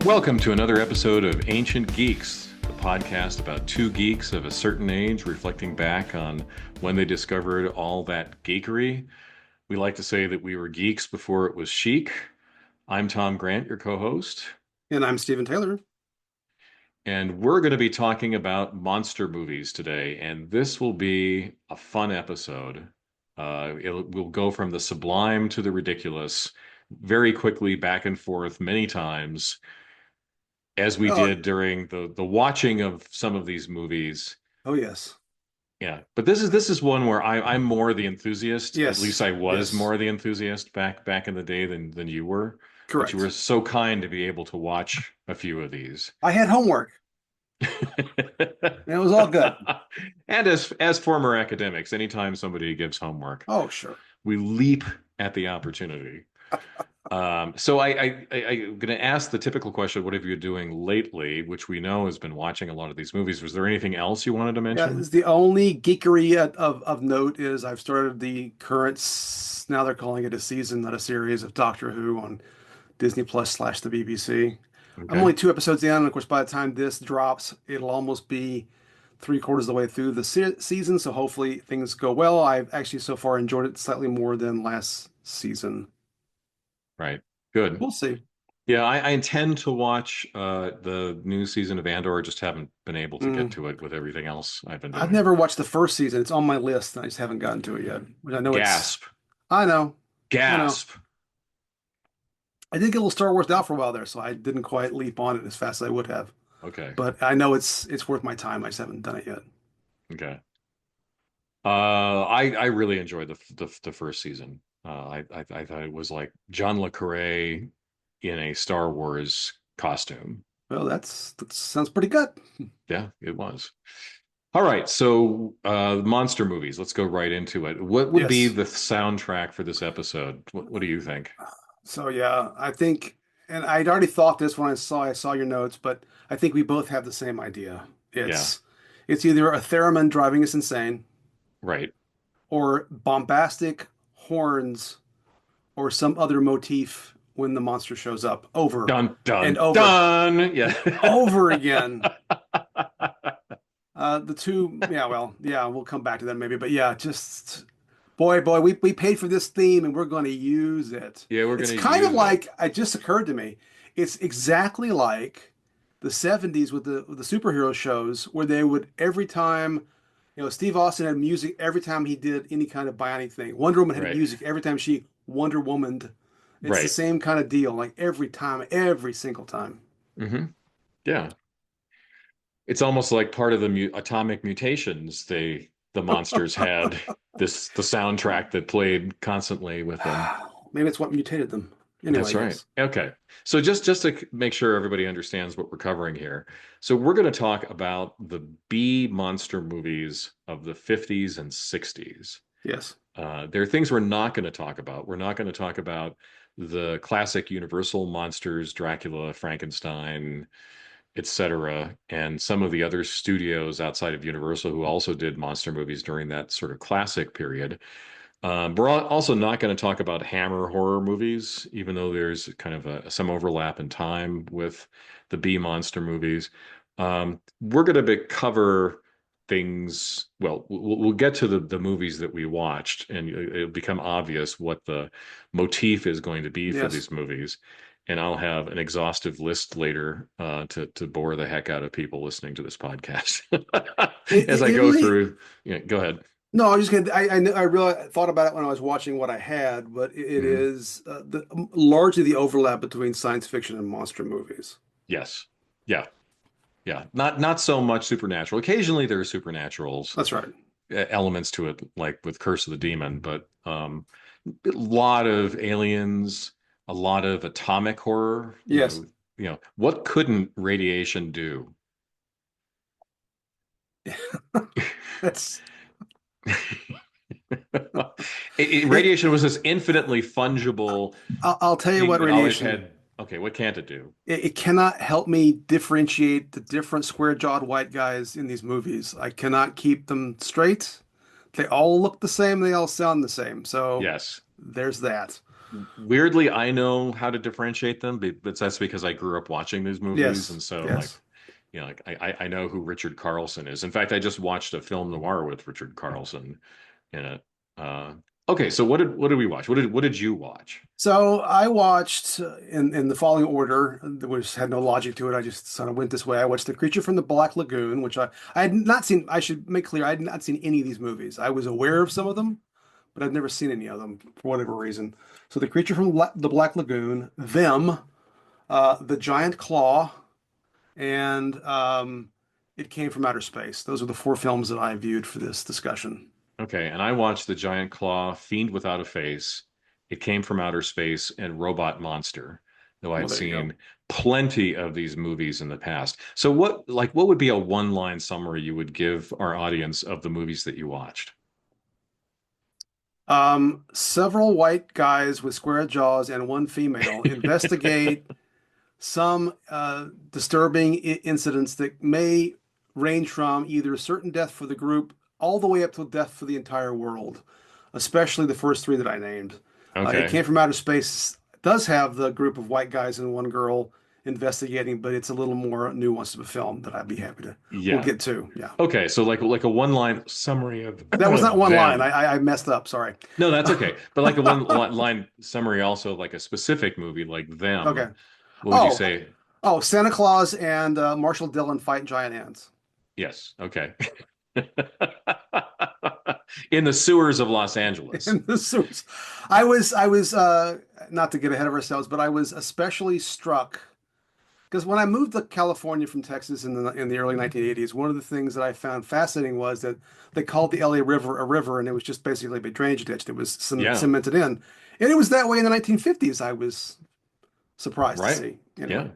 Welcome to another episode of Ancient Geeks, the podcast about two geeks of a certain age reflecting back on when they discovered all that geekery. We like to say that we were geeks before it was chic. I'm Tom Grant, your co-host, And I'm Stephen Taylor. and we're going to be talking about monster movies today. And this will be a fun episode. We'll go from the sublime to the ridiculous very quickly, back and forth many times, as we Oh, did during the watching of some of these movies. oh yes. Yeah, but this is one where I'm more the enthusiast. At least Yes. I was Yes. more the enthusist back in the day than you were. But you were Correct. so kind to be able to watch a few of these. I had homework and it was all good. And as former academics, anytime somebody gives homework, Oh, sure. we leap at the opportunity. So I'm going to ask the typical question, what have you been doing lately? Which we know has been watching a lot of these movies. Was there anything else you wanted to Yeah, mention? it's the only geekery of note is I've started the current, now they're calling it a season, not a series of Doctor Who on Disney Plus / the BBC. I'm Okay. only 2 episodes in, and of course, by the time this drops, it'll almost be three-quarters of the way through the season. So hopefully things go well. I've actually so far enjoyed it slightly more than last season. Right. Good. We'll see. Yeah, I intend to watch the new season of Andor. Just haven't been able to get Mm. to it with everything else I've been I've doing. never watched the first season. It's on my list, and I just haven't gotten to it yet. But I know it's. Gasp. I know. I know. Gasp. I did get a little Star Wars out for a while there, so I didn't quite leap on it as fast as I would have. Okay. But I know it's worth my time. I just haven't done it yet. Okay. I really enjoyed the first season. I thought it was like John le Carre in a Star Wars costume. Well, that sounds pretty good. Yeah, it was. All right, so monster movies. Let's go right into it. What would be Yes. the soundtrack for this episode? What do you think? So yeah, I think, and I'd already thought this when I saw your notes, but I think we both have the same idea. Yeah, It's either a theremin driving us insane, right. or bombastic horns or some other motif when the monster shows up over Dun and dun over dun. Yeah. and over again. The two, yeah, well, yeah, we'll come back to that maybe, but yeah, just boy, we paid for this theme and we're going to use it. Yeah, we're It's gonna kind of use it. like it just occurred to me. It's exactly like the 70s with the superhero shows where they would every time, Steve Austin had music every time he did any kind of bionic thing. Wonder Woman had Right. music every time she Wonder Womaned. It's the Right. same kind of deal, like every time, every single time. Yeah. It's almost like part of the atomic mutations. The monsters had the soundtrack that played constantly with them. Maybe it's what mutated them. Anyway, That's right. yes. Okay. So just to make sure everybody understands what we're covering here. So we're going to talk about the B monster movies of the 50s and 60s. Yes. There are things we're not going to talk about. We're not going to talk about the classic Universal monsters, Dracula, Frankenstein, etc., and some of the other studios outside of Universal who also did monster movies during that sort of classic period. We're also not going to talk about Hammer horror movies, even though there's kind of some overlap in time with the B monster movies. We're going to cover things. Well, we'll get to the movies that we watched, and it'll become obvious what the motif is going to be for Yes. these movies. And I'll have an exhaustive list later to bore the heck out of people listening to this podcast as I It go really. through. Yeah, go ahead. No, I was just gonna. I really thought about it when I was watching what I had, but it Mhm. is largely the overlap between science fiction and monster movies. Yes. Yeah. Yeah. Not so much supernatural. Occasionally there are supernaturals That's right. elements to it, like with Curse of the Demon, but a lot of aliens, a lot of atomic horror. Yes. What couldn't radiation do? That's. It. Radiation was this infinitely fungible I'll tell you thing what that always radiation. had. Okay, what can't it do? It cannot help me differentiate the different square-jawed white guys in these movies. I cannot keep them straight. They all look the same. They all sound the same. So Yes. there's that. Weirdly, I know how to differentiate them, but that's because I grew up watching these movies, Yes, and so yes. like I know who Richard Carlson is. In fact, I just watched a film noir with Richard Carlson in it. Uh, okay, so what did we watch? What did you watch? So I watched in the following order, which had no logic to it. I just sort of went this way. I watched The Creature from the Black Lagoon, which I had not seen. I should make clear I had not seen any of these movies. I was aware of some of them, but I've never seen any of them for whatever reason. So The Creature from the Black Lagoon, Them, The Giant Claw, and It Came from Outer Space. Those are the four films that I viewed for this discussion. Okay, and I watched The Giant Claw, Fiend Without a Face, It Came from Outer Space, and Robot Monster, though Well, I'd there you go. seen plenty of these movies in the past. So what would be a one-line summary you would give our audience of the movies that you watched? Several white guys with square jaws and one female investigate some disturbing incidents that may range from either certain death for the group all the way up to death for the entire world, especially the first three that I named. It Okay. Came from Outer Space does have the group of white guys and one girl investigating, but it's a little more nuanced of a film that I'd be happy to. We'll Yeah. get to. Yeah, Okay, so like a one-line summary of that was not one line. them. I messed up. Sorry. No, that's okay. But like a one-line summary also of like a specific movie like them, Okay. what would you Oh, say? oh, Santa Claus and Marshall Dillon fight giant ants. Yes. Okay. In the sewers of Los Angeles. And this was, I was not to get ahead of ourselves, but I was especially struck because when I moved to California from Texas in the early 1980s, one of the things that I found fascinating was that they called the LA River a river, and it was just basically a drainage ditch that was Yeah. cemented in, and it was that way in the 1950s. I was surprised to Right. see. Anyway,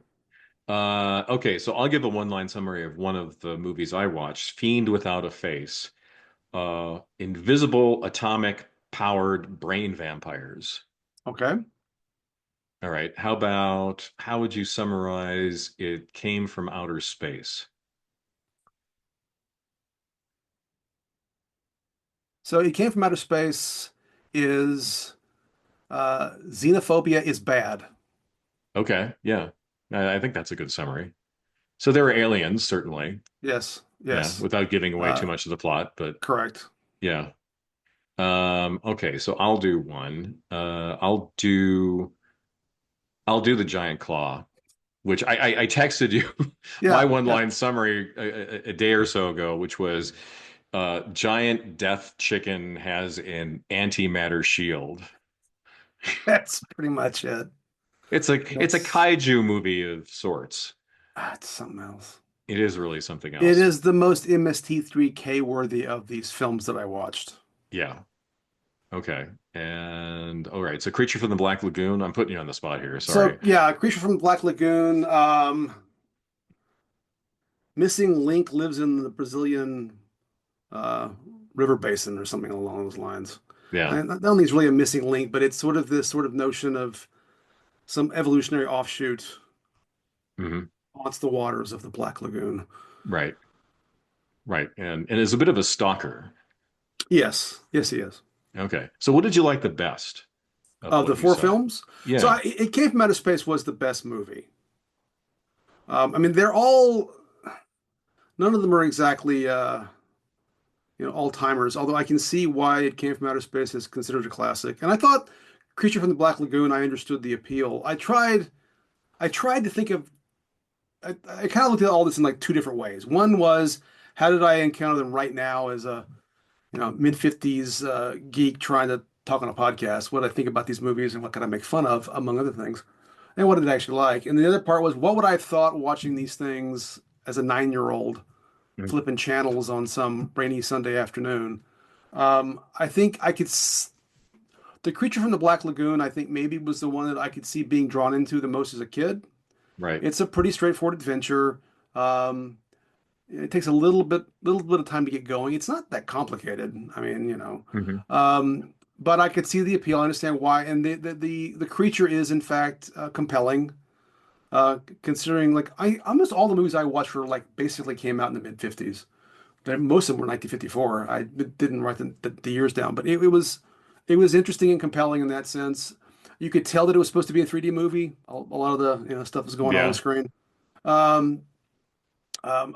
Yeah. Okay, so I'll give a one-line summary of one of the movies I watched, Fiend Without a Face. Invisible atomic powered brain vampires. okay. All right. How would you summarize It Came from Outer Space? So it came from outer space. Is xenophobia is bad. Okay. Yeah. I think that's a good summary. So there are aliens, certainly. Yes, Yeah, yes, without giving away too uh, much of the plot, but correct. yeah. Okay, so I'll do one. I'll do the giant claw, which I texted you my Yeah, one yeah, line summary a day or so ago, which was giant death chicken has an antimatter shield. that's pretty much it. It's a That's kaiju movie of sorts. it's something else. It is really something It else. is the most MST3K worthy of these films that I watched. Yeah. Okay. And all right. So Creature from the Black Lagoon. I'm putting you on the spot here. So Sorry. yeah, Creature from the Black Lagoon. Missing Link lives in the Brazilian uh, river basin or something along those lines. Yeah. And I don't think it's really a missing link, but it's sort of this sort of notion of some evolutionary offshoot Hmm. haunts the waters of the Black Lagoon. Right. Right. And is a bit of a stalker. Yes, yes, he is. Okay. So what did you like the best of Of the what you four saw? films, so Yeah. It Came from Outer Space was the best movie. I mean, they're all none of them are exactly all timers. Although I can see why It Came from Outer Space is considered a classic. And I thought Creature from the Black Lagoon, I understood the appeal. I tried to think of. I kind of looked at all this in like two different ways. One was how did I encounter them right now as a mid 50s geek trying to talk on a podcast? What did I think about these movies and what could I make fun of, among other things? And what did I actually like? And the other part was what would I have thought watching these things as a 9-year-old Mhm. flipping channels on some rainy Sunday afternoon. I think the Creature from the Black Lagoon. I think maybe was the one that I could see being drawn into the most as a kid. Right. It's a pretty straightforward adventure. Um, it takes a little bit of time to get going. It's not that complicated. I mean, Hmm. but I could see the appeal. I understand why, and the creature is in fact compelling. Considering like I almost all the movies I watched were like basically came out in the mid 50s. Most of them were 1954. Didn't write the years down, but it was interesting and compelling in that sense. You could tell that it was supposed to be a 3D movie. A lot of the stuff was going on Yeah. screen. Um,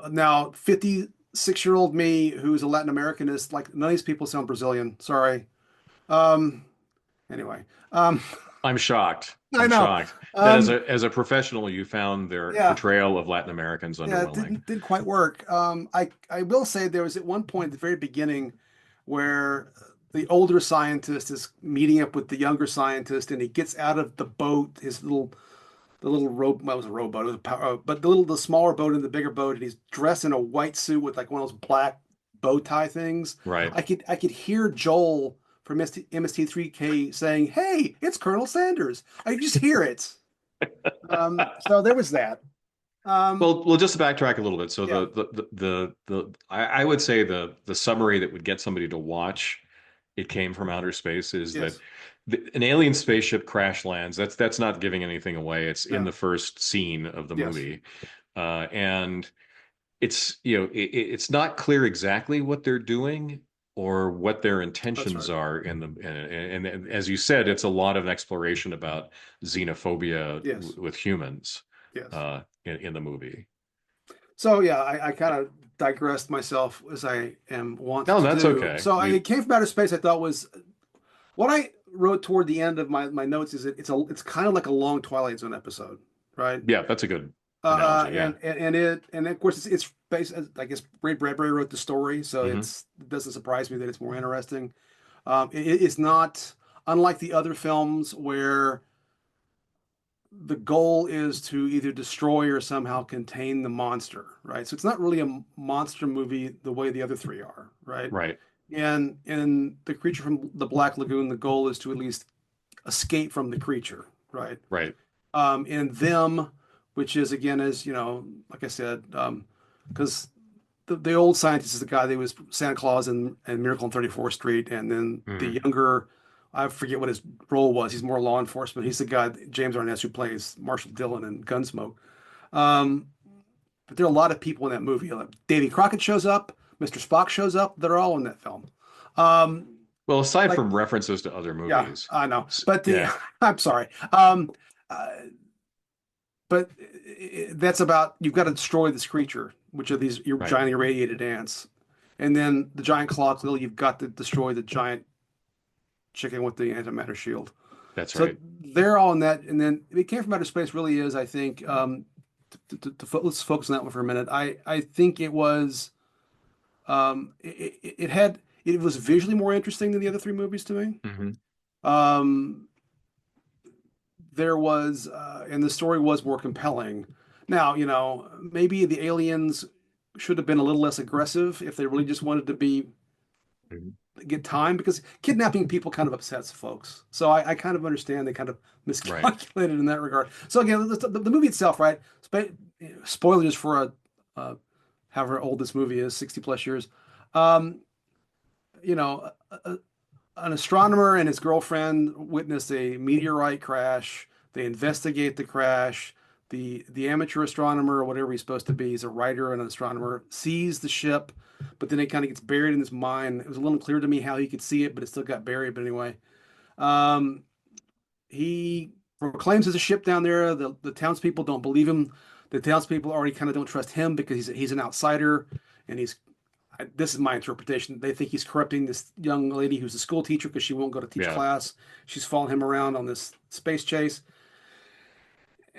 Now 56-year-old me, who's a Latin American, is like none of these people sound Brazilian. Sorry. Um, anyway, um, I'm shocked. I I'm know. shocked that Um, as a professional, you found their yeah, portrayal of Latin Americans yeah, it underwhelming. didn't quite work. I will say there was at one point at the very beginning where the older scientist is meeting up with the younger scientist, and he gets out of the boat, his little the little rope. Well, it was a rowboat, it was a but the smaller boat and the bigger boat, and he's dressed in a white suit with like one of those black bow tie things. Right. I could hear Joel from MST3K saying, "Hey, it's Colonel Sanders." I could just hear it. So there was that. Um, Well, just to backtrack a little bit. So yeah, I would say the summary that would get somebody to watch It Came from Outer Space is that yes, an alien spaceship crash lands. That's not giving anything away. It's in no, the first scene of the yes, movie, and it's it's not clear exactly what they're doing or what their that's intentions right. are in the and as you said, it's a lot of exploration about xenophobia Yes, with humans yes. in the movie. So yeah, I kind of digressed myself as I am wont No, to that's do. okay. So We it came from outer space. I thought was what I wrote toward the end of my notes is it's kind of like a long Twilight Zone episode, right? Yeah, that's a good analogy. Yeah. And of course it's based. I guess Ray Bradbury wrote the story, so Hmm. it doesn't surprise me that it's more interesting. It's not unlike the other films where the goal is to either destroy or somehow contain the monster, right? So it's not really a monster movie the way the other three are, right? Right. And in the creature from the Black Lagoon, the goal is to at least escape from the creature, right? Right. In them, which is again, as you know, like I said, because the old scientist is the guy that was Santa Claus and Miracle on 34th Street, and then the Hmm. younger, I forget what his role was. He's more law enforcement. He's the guy James Arness who plays Marshall Dillon in Gunsmoke. Um, but there are a lot of people in that movie. Like Davy Crockett shows up, Mr. Spock shows up. They're all in that film. Um, Well, aside like from references to other yeah, movies, I know, but the yeah. I'm sorry. Uh, but that's about you've got to destroy this creature, which are these Right. giant irradiated ants, and then the giant claw clill. You've got to destroy the giant chicken with the antimatter shield. That's So right. they're all in that, and then it came from outer space. Really is, I think. Let's focus on that one for a minute. I think it was it had it was visually more interesting than the other three movies to me. Hmm. Um, there was and the story was more compelling. Now, maybe the aliens should have been a little less aggressive if they really just wanted to be Hmm. get time because kidnapping people kind of upsets folks. So I kind of understand they kind of Right. miscalculated in that regard. So again, the movie itself, right? Spoilers for however old this movie is, 60 plus years. Um, you know, an astronomer and his girlfriend witness a meteorite crash. They investigate the crash. The amateur astronomer or whatever he's supposed to be, he's a writer and an astronomer, sees the ship, but then it kind of gets buried in his mind. It was a little unclear to me how he could see it, but it still got buried. But anyway, um, he proclaims there's a ship down there. The townspeople don't believe him. The townspeople already kind of don't trust him because he's an outsider, and this is my interpretation. They think he's corrupting this young lady who's a school teacher because she won't go to teach Yeah. class. She's following him around on this space chase.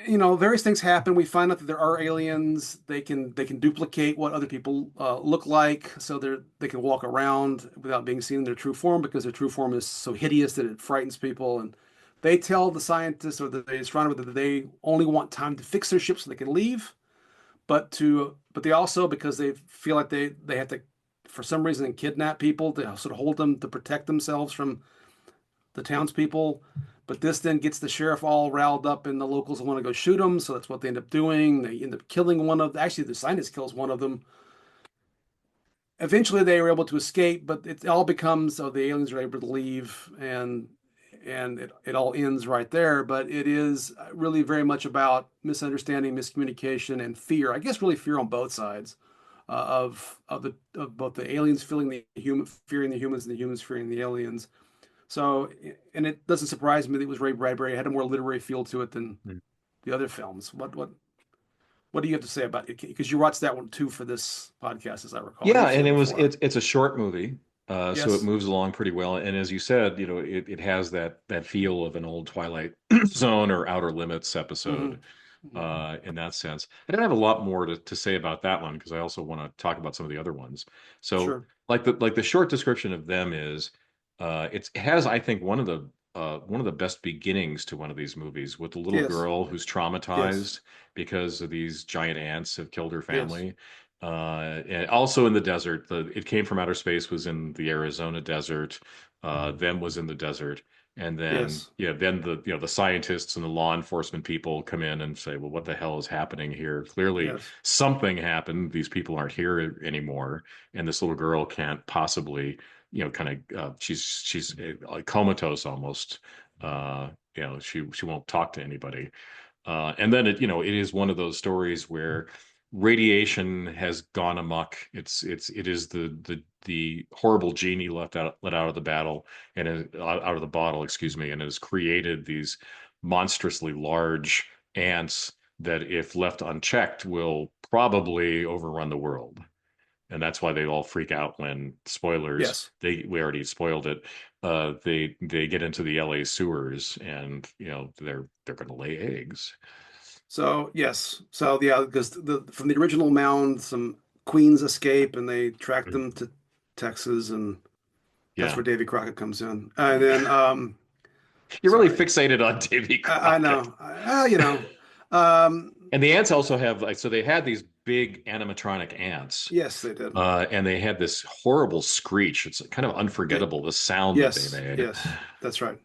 Various things happen. We find out that there are aliens. They can duplicate what other people look like, so they can walk around without being seen in their true form because their true form is so hideous that it frightens people. And they tell the scientists or the astronomer that they only want time to fix their ship so they can leave, but they also because they feel like they have to for some reason kidnap people to sort of hold them to protect themselves from the townspeople. But this then gets the sheriff all riled up, and the locals want to go shoot them. So that's what they end up doing. They end up killing one of. Actually, the scientist kills one of them. Eventually, they were able to escape, but it all becomes so the aliens are able to leave, and it all ends right there. But it is really very much about misunderstanding, miscommunication, and fear. I guess really fear on both sides of both the aliens feeling the human fearing the humans and the humans fearing the aliens. So, and it doesn't surprise me that it was Ray Bradbury. It had a more literary feel to it than the other films. What do you have to say about it? Because you watched that one too for this podcast, as I recall. Yeah, You've seen and it before. it's a short movie, so it Yes. moves along pretty well. And as you said, it has that feel of an old Twilight Zone or Outer Limits Hmm. episode Hmm. in that sense. I don't have a lot more to say about that one because I also want to talk about some of the other ones. So, Sure. like the short description of them is, it has I think one of the best beginnings to one of these movies with the little Yes. girl who's Yes. traumatized because of these giant ants have killed her Yes. family. And also in the desert, It Came from Outer Space was in the Arizona desert. Them was in the desert. And then, Yes. yeah, then the scientists and the law enforcement people come in and say, well, what the hell is happening here? Clearly Yes. something happened. These people aren't here anymore. And this little girl can't possibly, kind of, she's comatose almost. She won't talk to anybody. And then it is one of those stories where radiation has gone amok. It is the horrible genie let out of the battle and out of the bottle, excuse me, and has created these monstrously large ants that, if left unchecked, will probably overrun the world. And that's why they all freak out when, spoilers, Yes. we already spoiled it. They get into the LA sewers, and they're going to lay eggs. So yes. So yeah, because from the original mound, some queens escape and they track them to Texas, and that's Yeah. where Davy Crockett comes in. And then You're really sorry. fixated on Davy I Crockett. know. Um, And the ants also have, like, so they had these big animatronic ants, yes, they did. and they had this horrible screech. It's kind of They, unforgettable, the sound that they yes, made. yes, that's right.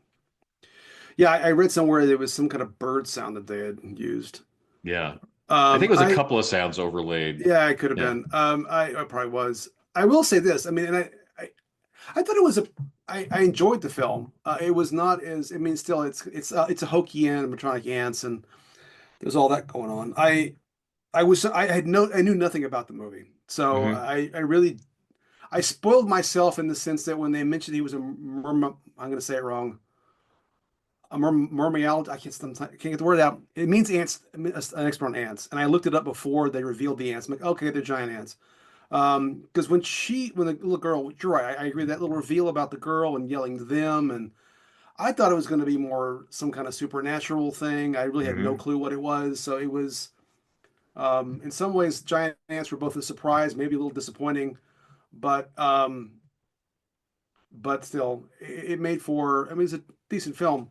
Yeah, I read somewhere there was some kind of bird sound that they had used. Yeah. I think it was a I couple of sounds overlaid. Yeah, it could have Yeah. been. I probably was. I will say this. I mean, I thought it was I enjoyed the film. It was not as. I mean, still, it's a hokey animatronic ants, and there's all that going on. I knew nothing about the movie, so Hmm. I really I spoiled myself in the sense that when they mentioned he was a I'm going to say it wrong. A mermialid. I can't get the word out. It means ants, an expert on ants, and I looked it up before they revealed the ants. I'm like, okay, they're giant ants. Because when the little girl, you're right, I agree that little reveal about the girl and yelling to them, and I thought it was going to be more some kind of supernatural thing. I really had no Hmm. clue what it was, so it was in some ways giant ants were both a surprise, maybe a little disappointing, but still, it made for. I mean, it's a decent film.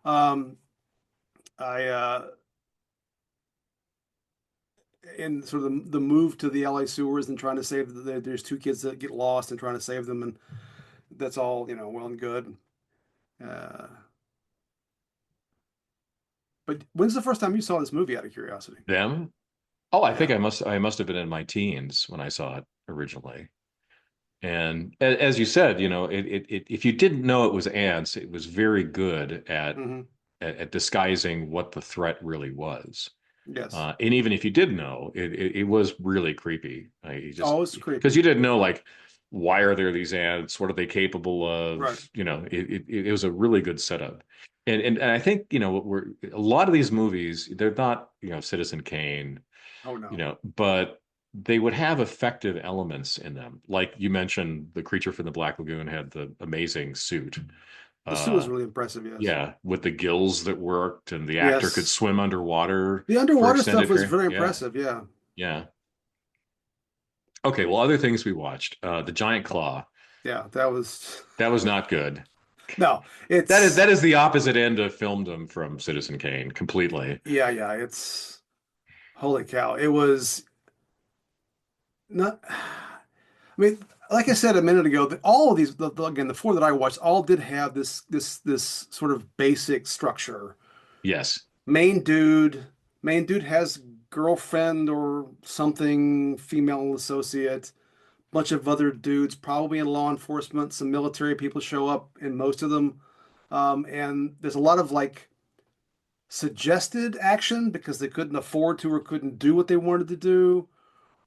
Um, I and sort of the move to the LA sewers and trying to save there's two kids that get lost and trying to save them, and that's all well and good. Uh, but when's the first time you saw this movie? Out of curiosity. Them? Oh, I think Yeah. I must have been in my teens when I saw it originally. And as you said, if you didn't know it was ants, it was very good Hmm. at disguising what the threat really was. Yes. And even if you did know, it was really creepy. You just Oh, it's because creepy. you didn't know, like, why are there these ants? What are they capable Right. of? It was a really good setup. And I think we're a lot of these movies, they're not Citizen Kane, Oh no. but they would have effective elements in them. Like you mentioned, the creature from the Black Lagoon had the amazing suit. The suit was Uh, really impressive. Yes. yeah, with the gills that worked, and the actor could Yes. swim underwater The for underwater stuff extended was period. very Yeah, impressive. Yeah. yeah. Okay, well, other things we watched. The Giant Claw. Yeah. That was That was not good. no. That is It's that is the opposite end of filmdom from Citizen Kane, completely. yeah. Yeah. It's holy cow. It was not. I mean, like I said a minute ago, all of these, again, the four that I watched, all did have this sort of basic structure. Yes. Main dude, main dude has girlfriend or something, female associate, bunch of other dudes, probably in law enforcement. Some military people show up in most of them, and there's a lot of like suggested action because they couldn't afford to or couldn't do what they wanted to do,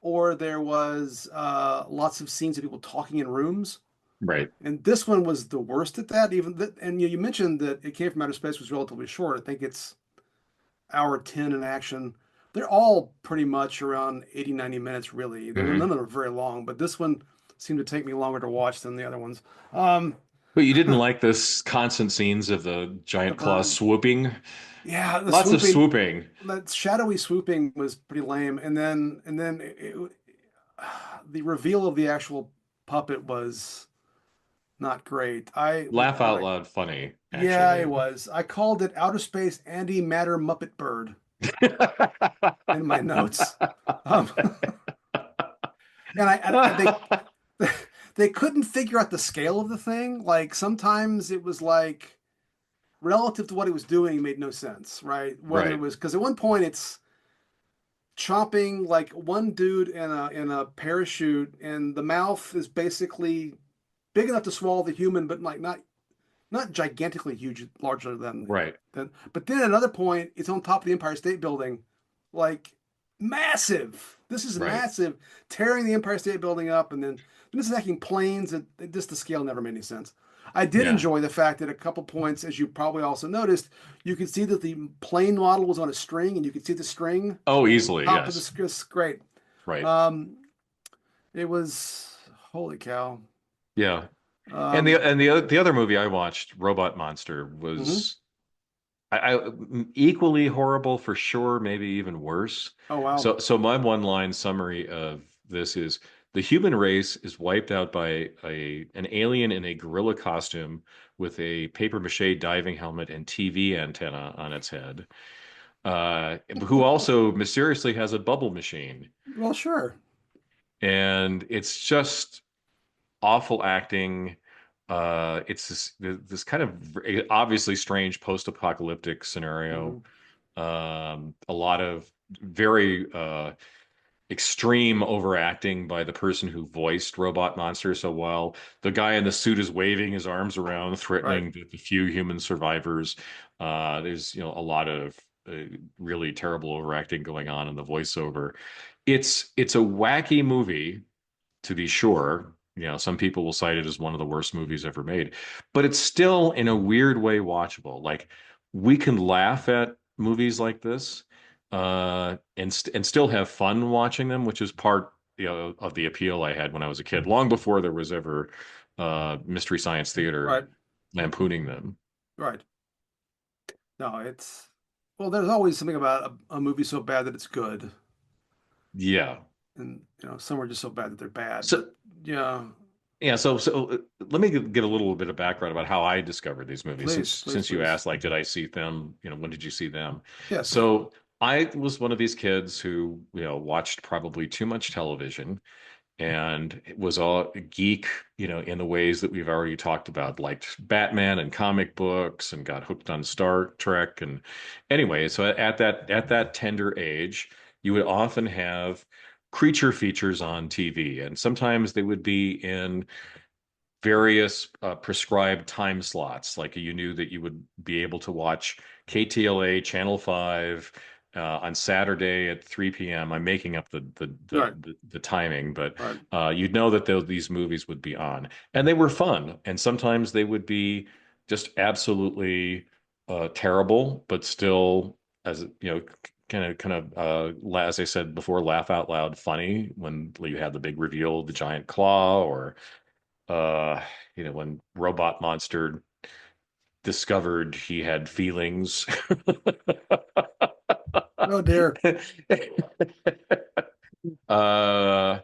or there was lots of scenes of people talking in rooms. Right. And this one was the worst at that. Even that, and you mentioned that It Came From Outer Space was relatively short. I think it's hour 10 in action. They're all pretty much around 80, 90 minutes, really. None Hmm. of them are very long, but this one seemed to take me longer to watch than the other ones. Um, But you didn't like this constant scenes of the the giant claws bird. swooping? Yeah, the Lots of swooping, swooping. that shadowy swooping was pretty lame. And then the reveal of the actual puppet was not great. Laugh out loud funny, Yeah, it actually. was. I called it Outer Space Andy Matter Muppet Bird in my notes. Um, and they they couldn't figure out the scale of the thing. Like sometimes it was like relative to what it was doing, it made no sense, right? Whether it Right, was because at one point it's chopping like one dude in a parachute, and the mouth is basically big enough to swallow the human, but like not gigantically huge, larger right, than. But then at another point, it's on top of the Empire State Building, like massive. This is right. massive, tearing the Empire State Building up, and then it's attacking planes. Just the scale never made any sense. I did Yeah. enjoy the fact that at a couple points, as you probably also noticed, you could see that the plane model was on a string, and you could see the string Oh, on easily, top of the yes. screen. Great. Right. Um, it was holy cow. Yeah. And Um, the other movie I watched, Robot Monster, mhm. was equally horrible for sure, maybe even worse. Oh wow. So my one line summary of this is the human race is wiped out by an alien in a gorilla costume with a paper mache diving helmet and TV antenna on its head, who also mysteriously has a bubble machine. Well, sure. And it's just awful acting. It's this kind of obviously strange post-apocalyptic scenario. Mhm. A lot of very extreme overacting by the person who voiced Robot Monster. So while the guy in the suit is waving his arms around, Right. threatening the few human survivors, there's a lot of really terrible overacting going on in the voiceover. It's a wacky movie to be sure. Some people will cite it as one of the worst movies ever made, but it's still in a weird way watchable. Like we can laugh at movies like this, and still have fun watching them, which is part, of the appeal I had when I was a kid, long before there was ever Mystery Science Theater Right. lampooning them. Right. No, it's well, there's always something about a movie so bad that it's good, Yeah. and some are just so bad that they're bad. So But yeah, Yeah, so let me give a little bit of background about how I discovered these movies. Since please, please, since you please. asked, like, did I see them? When did you see them? Yes. So I was one of these kids who, watched probably too much television and was a geek, in the ways that we've already talked about, liked Batman and comic books and got hooked on Star Trek. And anyway, so at that tender age, you would often have creature features on TV, and sometimes they would be in various prescribed time slots. Like you knew that you would be able to watch KTLA Channel 5 on Saturday at 3 p.m. I'm making up Right. the timing, but Right. you'd know that these movies would be on, and they were fun. And sometimes they would be just absolutely terrible, but still, as as I said before, laugh out loud funny when you had the big reveal of the giant claw, or uh, when Robot Monster discovered he had feelings. Oh dear. uh,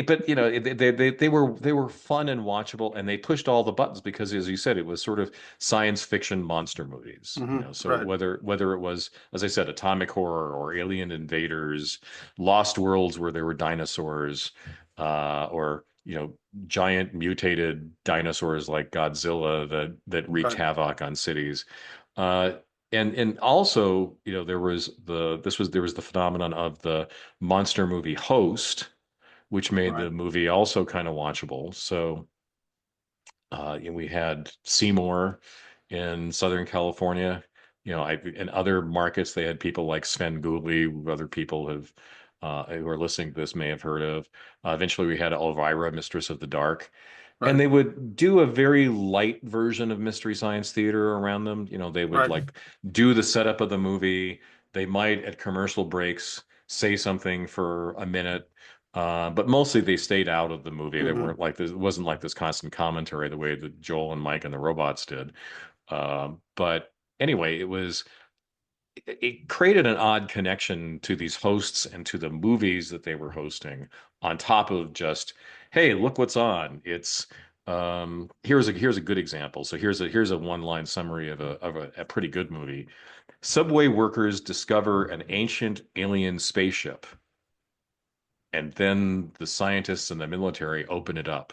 but they were fun and watchable, and they pushed all the buttons because, as you said, it was sort of science fiction monster movies. So Right. whether it was, as I said, atomic horror or alien invaders, lost worlds where there were dinosaurs, or giant mutated dinosaurs like Godzilla that wreaked Right. havoc on cities. Uh, and also, there was the phenomenon of the monster movie Host, which made Right. the movie also kind of watchable. So we had Seymour in Southern California. In other markets, they had people like Sven Gulli. Other people have who are listening to this may have heard of. Eventually, we had Elvira, Mistress of the Dark. And Right. they would do a very light version of Mystery Science Theater around them. They would Right. like do the setup of the movie. They might at commercial breaks say something for a minute, but mostly they stayed out of the movie. They Hmm. weren't like this. It wasn't like this constant commentary the way that Joel and Mike and the robots did. But anyway, it created an odd connection to these hosts and to the movies that they were hosting on top of just, hey, look what's on. It's here's a good example. So here's a one-line summary of a pretty good movie. Subway workers discover an ancient alien spaceship, and then the scientists and the military open it up.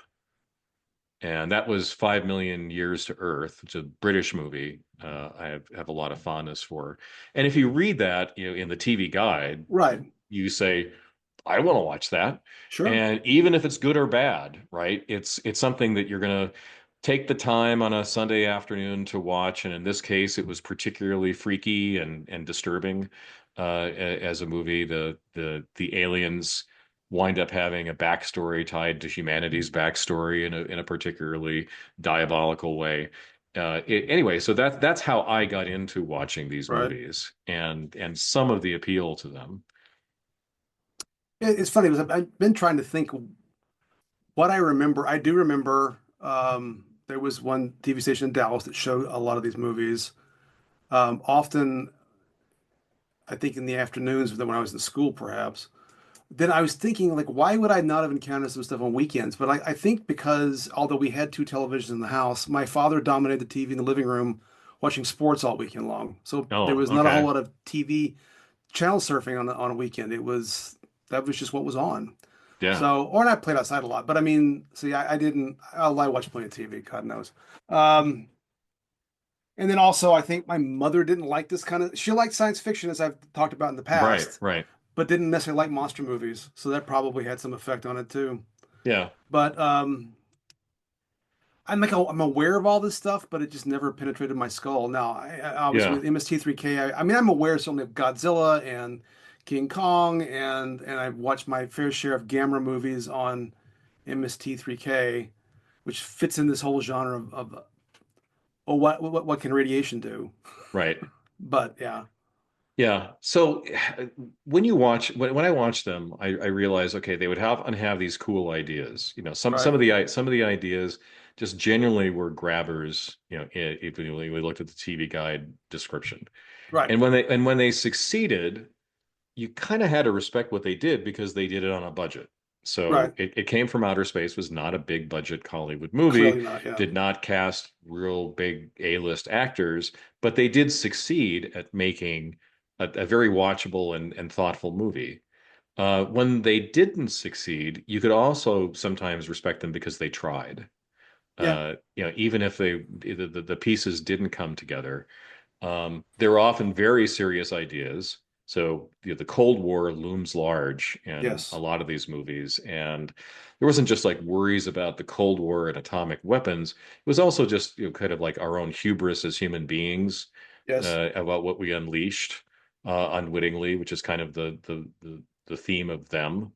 And that was 5 million Years to Earth, which is a British movie. I have a lot of fondness for. And if you read that, in the TV guide, Right. you say, I want to watch that. Sure. And even if it's good or bad, right? It's something that you're gonna take the time on a Sunday afternoon to watch. And in this case, it was particularly freaky and disturbing as a movie. The aliens wind up having a backstory tied to humanity's backstory in a particularly diabolical way. Anyway, so that's how I got into watching these Right. movies and some of the appeal to them. It's funny because I've been trying to think what I remember. I do remember there was one TV station in Dallas that showed a lot of these movies. Often, I think in the afternoons when I was in school, perhaps. Then I was thinking, like, why would I not have encountered some stuff on weekends? But I think because although we had two televisions in the house, my father dominated the TV in the living room, watching sports all weekend long. So there Oh, was not a whole okay. lot of TV channel surfing on a weekend. That was just what was on. Yeah. So, or and I played outside a lot, but I mean, see, I didn't. I watched plenty of TV. God knows. Um, and then also, I think my mother didn't like this kind of. She liked science fiction, as I've talked about in the Right, past, right. but didn't necessarily like monster movies. So that probably had some effect on it too. Yeah. But I'm aware of all this stuff, but it just never penetrated my skull. Now, obviously Yeah. with MST3K, I mean, I'm aware certainly of Godzilla and King Kong, and I've watched my fair share of Gamera movies on MST3K, which fits in this whole genre of oh, what can radiation do? Right. But yeah, Yeah. So when I watch them, I realize, okay, they would have these cool ideas. Some right, of the ideas just genuinely were grabbers, if we looked at the TV guide description. right, And when they succeeded, you kind of had to respect what they did because they did it on a budget. So right. it came from outer space, was not a big budget Hollywood movie, Clearly not. Yeah, did not cast real big A-list actors, but they did succeed at making a very watchable and thoughtful movie. When they didn't succeed, you could also sometimes respect them because they tried. yeah, Even if the pieces didn't come together, there are often very serious ideas. So the Cold War looms large in a yes, lot of these movies, and there wasn't just like worries about the Cold War and atomic weapons. It was also just kind of like our own hubris as human beings yes, about what we unleashed unwittingly, which is kind of the theme of them.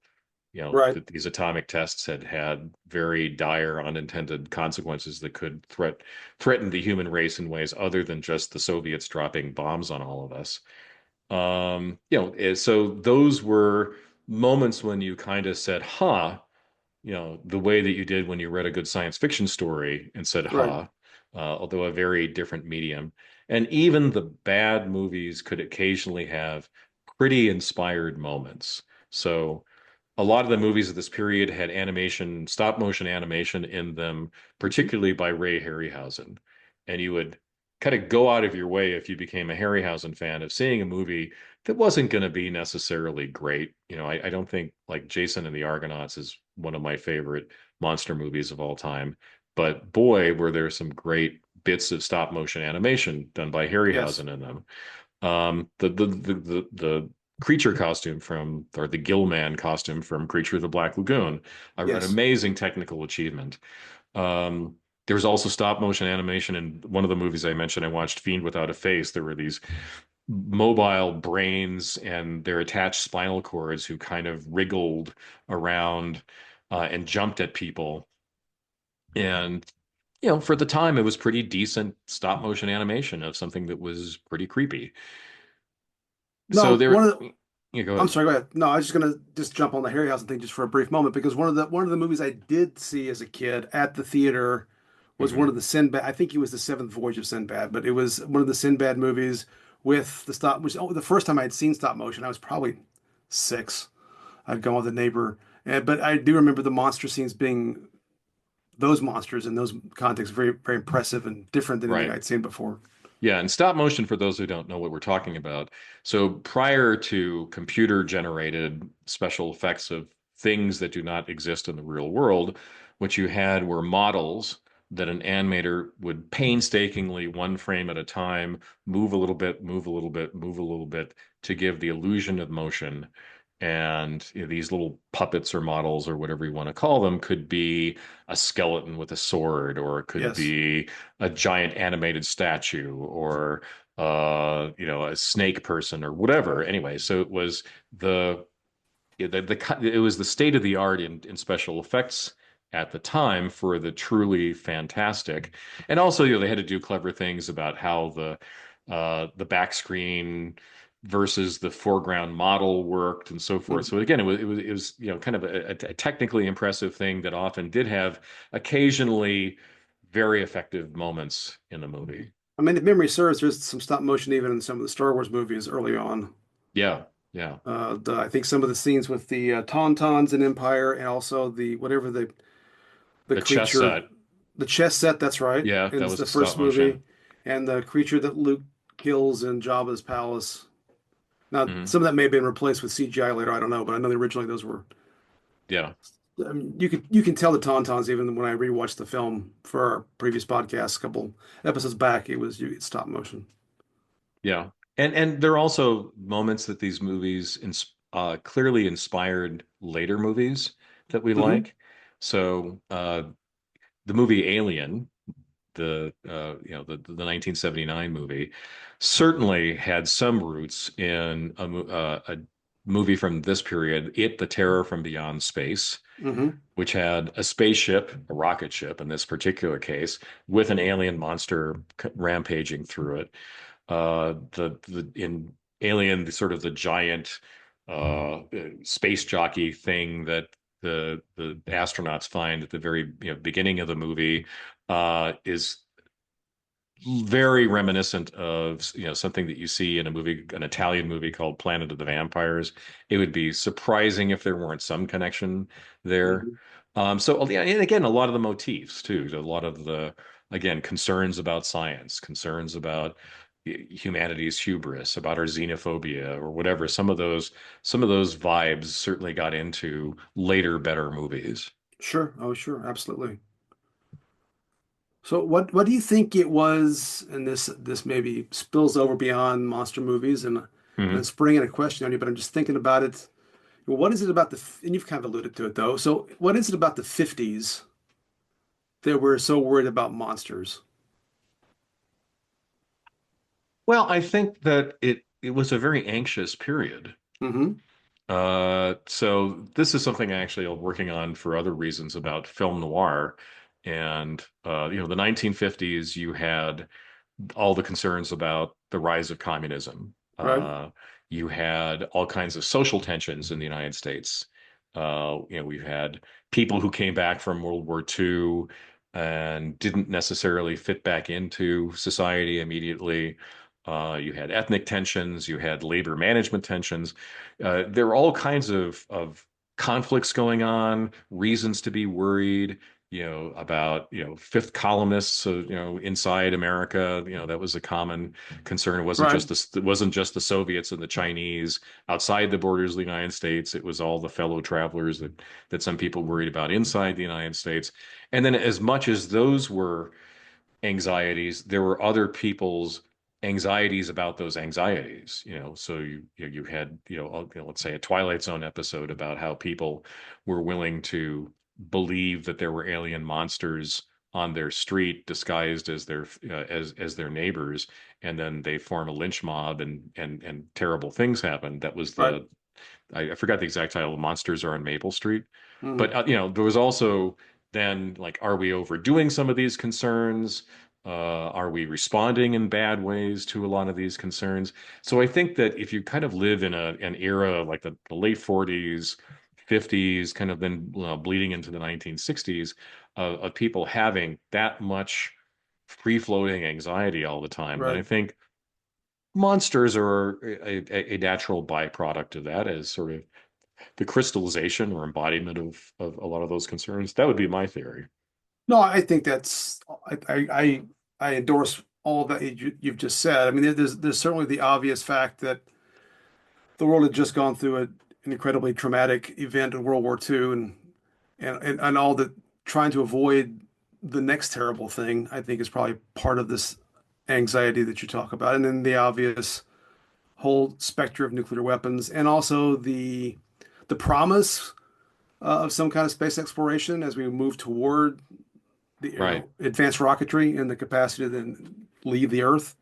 right, That these atomic tests had very dire unintended consequences that could threaten the human race in ways other than just the Soviets dropping bombs on all of us. So those were moments when you kind of said, huh, the way that you did when you read a good science fiction story and said, right. huh, although a very different medium. And even the bad movies could occasionally have pretty inspired moments. So a lot of the movies of this period had animation, stop motion animation in them, Mhm. particularly by Ray Harryhausen. And you would kind of go out of your way if you became a Harryhausen fan of seeing a movie that wasn't going to be necessarily great. I don't think like Jason and the Argonauts is one of my favorite monster movies of all time. But boy, were there some great bits of stop motion animation done by Yes, Harryhausen in them. The creature costume or the Gill Man costume from Creature of the Black Lagoon, an yes, amazing technical achievement. There was also stop motion animation in one of the movies I mentioned. I watched Fiend Without a Face. There were these mobile brains and their attached spinal cords who kind of wriggled around and jumped at people. And, for the time, it was pretty decent stop motion animation of something that was pretty creepy. So No, there, go I'm ahead. sorry, go ahead. No, I was just gonna just jump on the Harryhausen thing just for a brief moment because one of the movies I did see as a kid at the theater was one Hmm. of the Sinbad. I think it was the Seventh Voyage of Sinbad, but it was one of the Sinbad movies with the stop. Which the first time I'd seen stop motion, I was probably 6. I'd gone with a neighbor, but I do remember the monster scenes being those monsters in those contexts very very impressive and different than anything Right. I'd seen before. Yeah, and stop motion, for those who don't know what we're talking about. So prior to computer generated special effects of things that do not exist in the real world, what you had were models that an animator would painstakingly, one frame at a time, move a little bit, move a little bit, move a little bit to give the illusion of motion. And these little puppets or models or whatever you want to call them could be a skeleton with a sword, or it could Yes. be a giant animated statue, or a snake person or whatever. Anyway, so it was the it was the state of the art in special effects at the time for the truly fantastic. And also, they had to do clever things about how the back screen versus the foreground model worked and so forth. Mhm. So again, it was kind of a technically impressive thing that often did have occasionally very effective moments in the movie. I mean, if memory serves, there's some stop motion even in some of the Star Wars movies early on. Yeah, yeah. I think some of the scenes with the Tauntauns in Empire and also the whatever the The chess creature, set. the chess set. That's right, Yeah, in that was the a stop first motion. movie, and the creature that Luke kills in Jabba's palace. Now, Hmm. some of that may have been replaced with CGI later. I don't know, but I know that originally those were. Yeah, I mean, you can tell the Tauntauns even when I rewatched the film for our previous podcast a couple episodes back. It's stop motion. yeah. And there are also moments that these movies clearly inspired later movies that we Hmm. like. So the movie Alien, the 1979 movie, certainly had some roots in a movie from this period, It, the Terror from Beyond Space, Hmm. which had a spaceship, a rocket ship in this particular case, with an alien monster rampaging through it. The in Alien, the sort of the giant space jockey thing that the astronauts find at the very beginning of the movie is very reminiscent of something that you see in a movie, an Italian movie called Planet of the Vampires. It would be surprising if there weren't some connection there. Hmm. So yeah, and again, a lot of the motifs too, a lot of the again concerns about science, concerns about humanity's hubris, about our xenophobia or whatever. Some of those vibes certainly got into later better movies. Sure. Oh, sure. Absolutely. So what do you think it was, and this maybe spills over beyond monster movies, and Hmm. I'm springing a question on you, but I'm just thinking about it. What is it about and you've kind of alluded to it though. So what is it about the 50s that we're so worried about monsters? Well, I think that it was a very anxious period. Hmm. So this is something I actually am working on for other reasons about film noir. And the 1950s, you had all the concerns about the rise of communism. Right? You had all kinds of social tensions in the United States. We've had people who came back from World War II and didn't necessarily fit back into society immediately. You had ethnic tensions, you had labor management tensions. There were all kinds of conflicts going on, reasons to be worried, about, fifth columnists, inside America, that was a common concern. Right. It wasn't just the Soviets and the Chinese outside the borders of the United States. It was all the fellow travelers that some people worried about inside the United States. And then as much as those were anxieties, there were other people's anxieties about those anxieties. So you had let's say a Twilight Zone episode about how people were willing to believe that there were alien monsters on their street disguised as their as their neighbors, and then they form a lynch mob, and terrible things happen. That was Right. the I forgot the exact title. Monsters are on Maple Street. Hmm. But there was also then like, are we overdoing some of these concerns? Are we responding in bad ways to a lot of these concerns? So I think that if you kind of live in an era like the late 40s, 50s, kind of then bleeding into the 1960s, of people having that much free-floating anxiety all the time, then I Right. think monsters are a natural byproduct of that, as sort of the crystallization or embodiment of a lot of those concerns. That would be my theory. No, I think I endorse all that you've just said. I mean, there's certainly the obvious fact that the world had just gone through an incredibly traumatic event in World War II, and all that, trying to avoid the next terrible thing, I think is probably part of this anxiety that you talk about. And then the obvious whole specter of nuclear weapons, and also the promise of some kind of space exploration as we move toward the Right. advanced rocketry and the capacity to then leave the Earth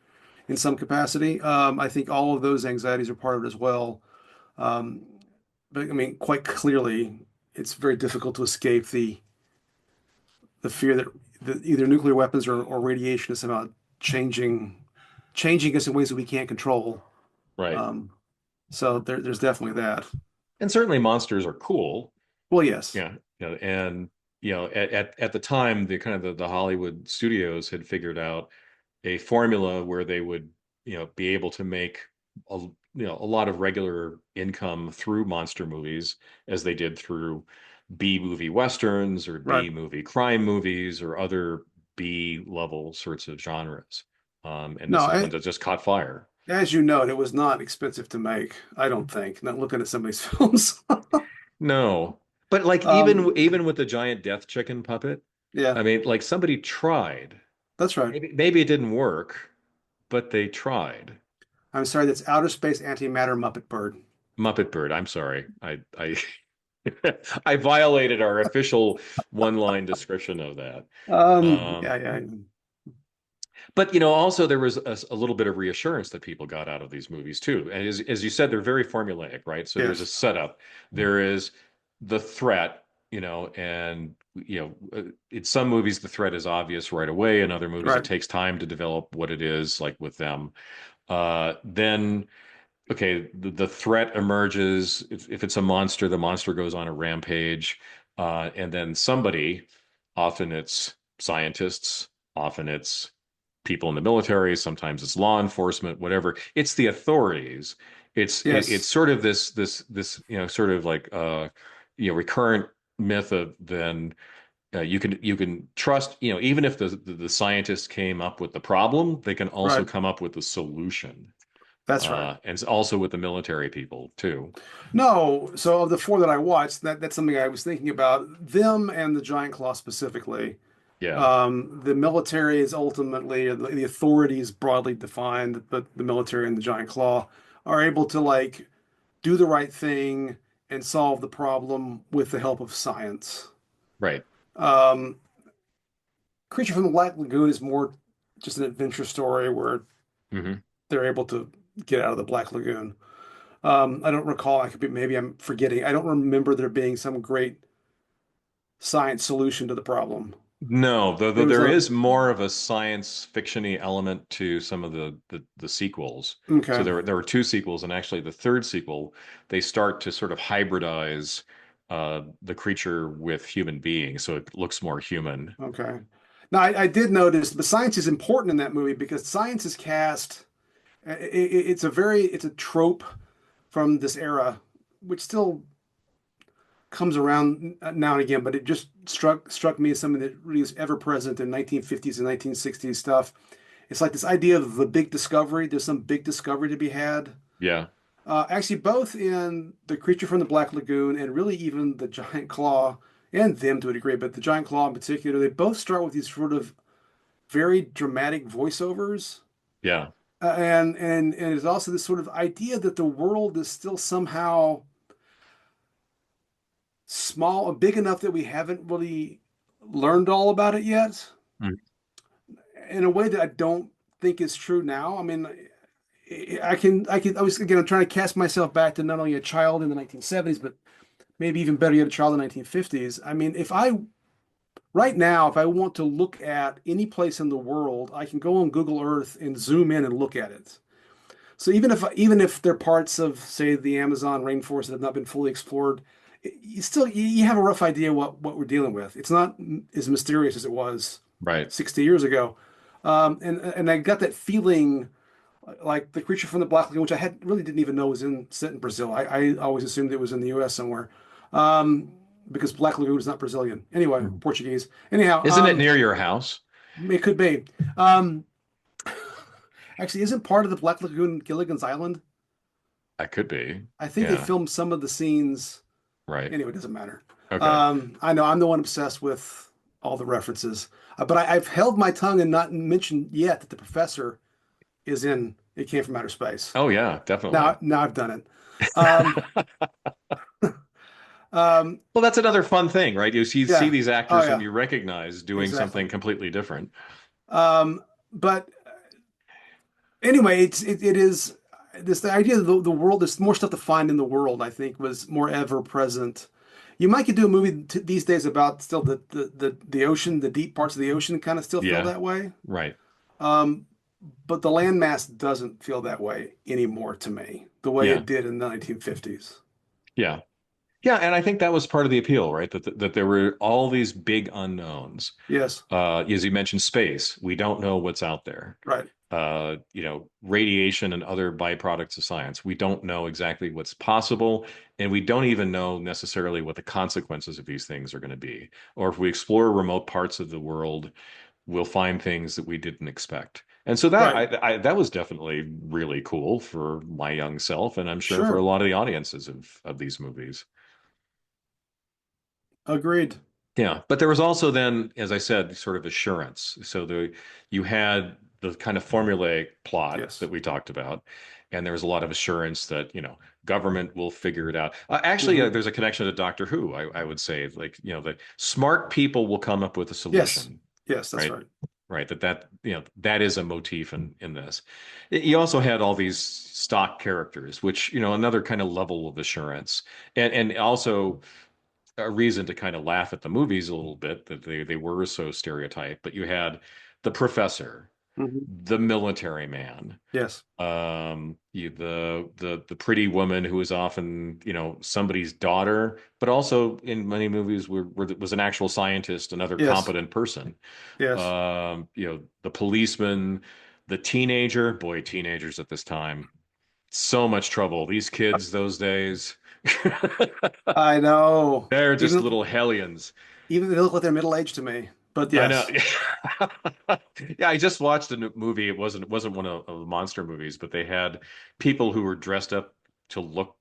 in some capacity. I think all of those anxieties are part of it as well. Um, but I mean, quite clearly, it's very difficult to escape the fear that either nuclear weapons or radiation is somehow changing us in ways that we can't control. Right. Um, so there's definitely that. And certainly monsters are cool. Well, yes, Yeah. And at the time, the kind of the Hollywood studios had figured out a formula where they would, be able to make a lot of regular income through monster movies, as they did through B movie westerns or right. B movie crime movies or other B level sorts of genres. And No, this is one that just caught fire. as you note, it was not expensive to make. I don't think. Not looking at some of these films. No, but like even Um, with the giant death chicken puppet, yeah, I mean, like somebody tried. that's right. Maybe it didn't work, but they tried. I'm sorry, that's outer space antimatter Muppet Bird. Muppet Bird. I'm sorry. I I violated our official one-line description of that. Yeah, Um, yeah, but also there was a little bit of reassurance that people got out of these movies too. And as you said, they're very formulaic, right? So there's a yes, setup. There is the threat, and in some movies the threat is obvious right away. In other movies, it right, takes time to develop what it is, like with them. Then okay, the threat emerges. If it's a monster, the monster goes on a rampage, and then somebody, often it's scientists, often it's people in the military, sometimes it's law enforcement, whatever. It's the authorities. It's yes, sort of this sort of like recurrent myth of then. You can trust, even if the scientists came up with the problem, they can also right. come up with the solution, That's right. and also with the military people too. No, so of the four that I watched, that's something I was thinking about. Them and the Giant Claw specifically. Yeah, The military is ultimately the authorities broadly defined, but the military and the Giant Claw are able to like do the right thing and solve the problem with the help of science. right. Um, Creature from the Black Lagoon is more just an adventure story where Hmm. they're able to get out of the Black Lagoon. I don't recall. I could be maybe I'm forgetting. I don't remember there being some great science solution to the problem. No, though There was there a is more of a science fiction-y element to some of the sequels. So okay, there were two sequels, and actually the third sequel, they start to sort of hybridize the creature with human beings, so it looks more human. okay. Now I did notice, but science is important in that movie because science is cast. It's a trope from this era, which still comes around now and again, but it just struck me as something that really is ever present in 1950s and 1960s stuff. It's like this idea of the big discovery. There's some big discovery to be had. Yeah, Actually, both in The Creature from the Black Lagoon and really even The Giant Claw, and them to a degree, but The Giant Claw in particular, they both start with these sort of very dramatic voiceovers. yeah, And it's also this sort of idea that the world is still somehow small, big enough that we haven't really learned all about it yet. Mm. in a way that I don't think is true now. I mean, I was again, I'm trying to cast myself back to not only a child in the 1970s, but maybe even better yet, a child in the 1950s. I mean, right now, if I want to look at any place in the world, I can go on Google Earth and zoom in and look at it. So even if there are parts of, say, the Amazon rainforest that have not been fully explored, you have a rough idea what we're dealing with. It's not as mysterious as it was Right. 60 years ago. And I got that feeling like the creature from the Black Lagoon, which I had really didn't even know was set in Brazil. I always assumed it was in the U.S. somewhere, um, because Black Lagoon is not Brazilian. Anyway, Mhm. Portuguese. Anyhow, Isn't it near your house? it could be. Um, actually, isn't part of the Black Lagoon Gilligan's Island? That could be. I think they Yeah. filmed some of the scenes. Right. Anyway, it doesn't matter. Okay. I know I'm the one obsessed with all the references, but I've held my tongue and not mentioned yet that the professor is in It Came from Outer Space. Oh yeah, Now, definitely. now I've done it. Um, um, Well, that's another fun thing, right? You see yeah. these Oh actors whom yeah. you recognize doing something Exactly. completely different. But anyway, it is this the idea of the world. There's more stuff to find in the world. I think was more ever present. You might could do a movie these days about still the ocean, the deep parts of the ocean kind of still feel Yeah. that way. Right. Um, but the landmass doesn't feel that way anymore to me, the way Yeah. it did in the 1950s. Yeah. Yeah, and I think that was part of the appeal, right? That there were all these big unknowns. Yes, As you mentioned, space. We don't know what's out there. right, Radiation and other byproducts of science. We don't know exactly what's possible, and we don't even know necessarily what the consequences of these things are going to be. Or if we explore remote parts of the world, we'll find things that we didn't expect. And so right. that was definitely really cool for my young self, and I'm sure for a Sure, lot of the audiences of these movies. agreed. Yeah, but there was also then, as I said, sort of assurance. So you had the kind of formulaic plot that Yes. we talked about, and there was a lot of assurance that, government will figure it out. Hmm. There's a connection to Doctor Who. I would say, like, that smart people will come up with a Yes, solution, yes, that's right? right. Right. That is a motif in this. You also had all these stock characters, which, another kind of level of assurance, and also a reason to kind of laugh at the movies a little bit that they were so stereotyped. But you had the professor, Hmm. the military man, Yes, the pretty woman who was often somebody's daughter, but also in many movies was an actual scientist, another yes, competent person. yes. The policeman, the teenager. Boy, teenagers at this time, so much trouble. These kids those days. I know. They're just Even little hellions. even they look like they're middle aged to me. But I know. yes, Yeah, I just watched a movie. It wasn't one of the monster movies, but they had people who were dressed up to look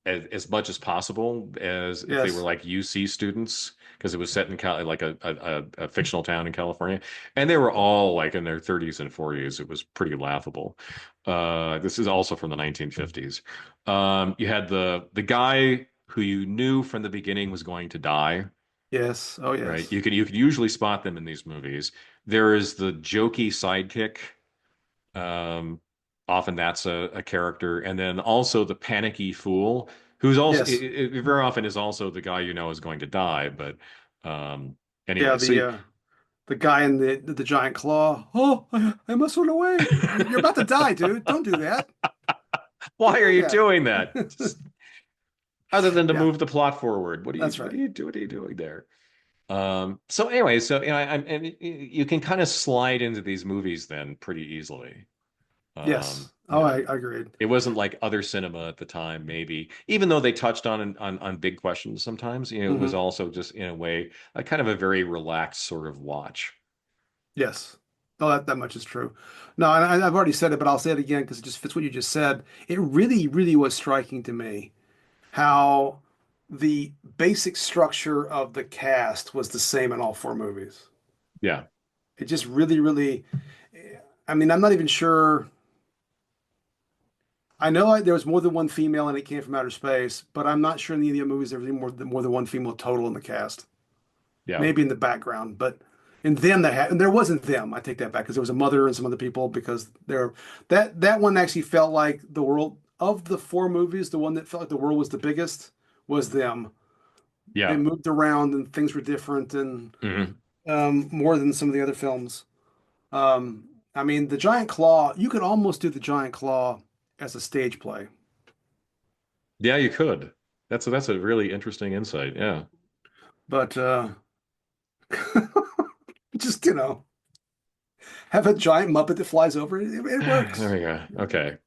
as much as possible as if they were yes, like UC students, because it was set in like a fictional town in California, and they were all like in their 30s and 40s. It was pretty laughable. This is also from the 1950s. You had the guy who you knew from the beginning was going to die. yes. Oh Right. yes, You could usually spot them in these movies. There is the jokey sidekick. Um, Often that's a character, and then also the panicky fool, who's also yes. very often is also the guy you know is going to die. But um, Yeah, anyway, so the guy in the giant claw. Oh, I must run away. You're about to die, dude. Don't do that. Don't why are do you doing that? that. Just other than to Yeah, move the plot forward, what are you that's what are right. you doing? What are you doing there? So anyway, so and you can kind of slide into these movies then pretty easily. Yes. You Oh, I know, agreed. it wasn't like other cinema at the time, maybe, even though they touched on big questions sometimes, it was Hmm. also just in a way a kind of a very relaxed sort of watch. Yes. Oh, that much is true. No, and I've already said it, but I'll say it again because it just fits what you just said. It really, really was striking to me how the basic structure of the cast was the same in all four movies. Yeah, It just really, really, I mean, I'm not even sure. I know there was more than one female and It Came from Outer Space, but I'm not sure in any of the other movies there was more than one female total in the cast. yeah. Maybe in the background, but And them that had, and there wasn't them. I take that back because there was a mother and some other people because there that one actually felt like the world of the four movies, the one that felt like the world was the biggest was them. They Yeah. moved around and things were different and Hmm. more than some of the other films. I mean, the Giant Claw, you could almost do the Giant Claw as a stage play, Yeah, you could. That's a really interesting insight. Yeah. but just have a giant Muppet that flies over. It There works. we go. Okay.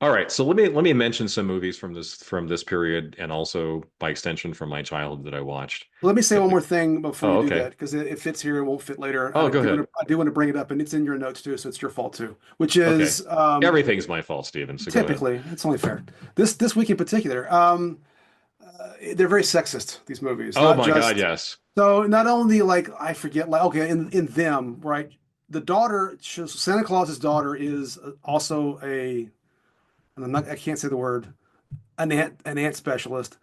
All right. So let me mention some movies from this period and also by extension from my childhood that I watched. Let me say I one think. more thing before Oh, you do okay. that, because it fits here, it won't fit later. Oh, go ahead. I do want to bring it up, and it's in your notes too, so it's your fault too. Which Okay. is Everything's my fault, Steven. So go ahead. typically it's only fair. This week in particular, they're very sexist. These movies, Oh not my God, just yes. so not only like I forget like okay in them right, the daughter Santa Claus's daughter is also a and I can't say the word an ant specialist.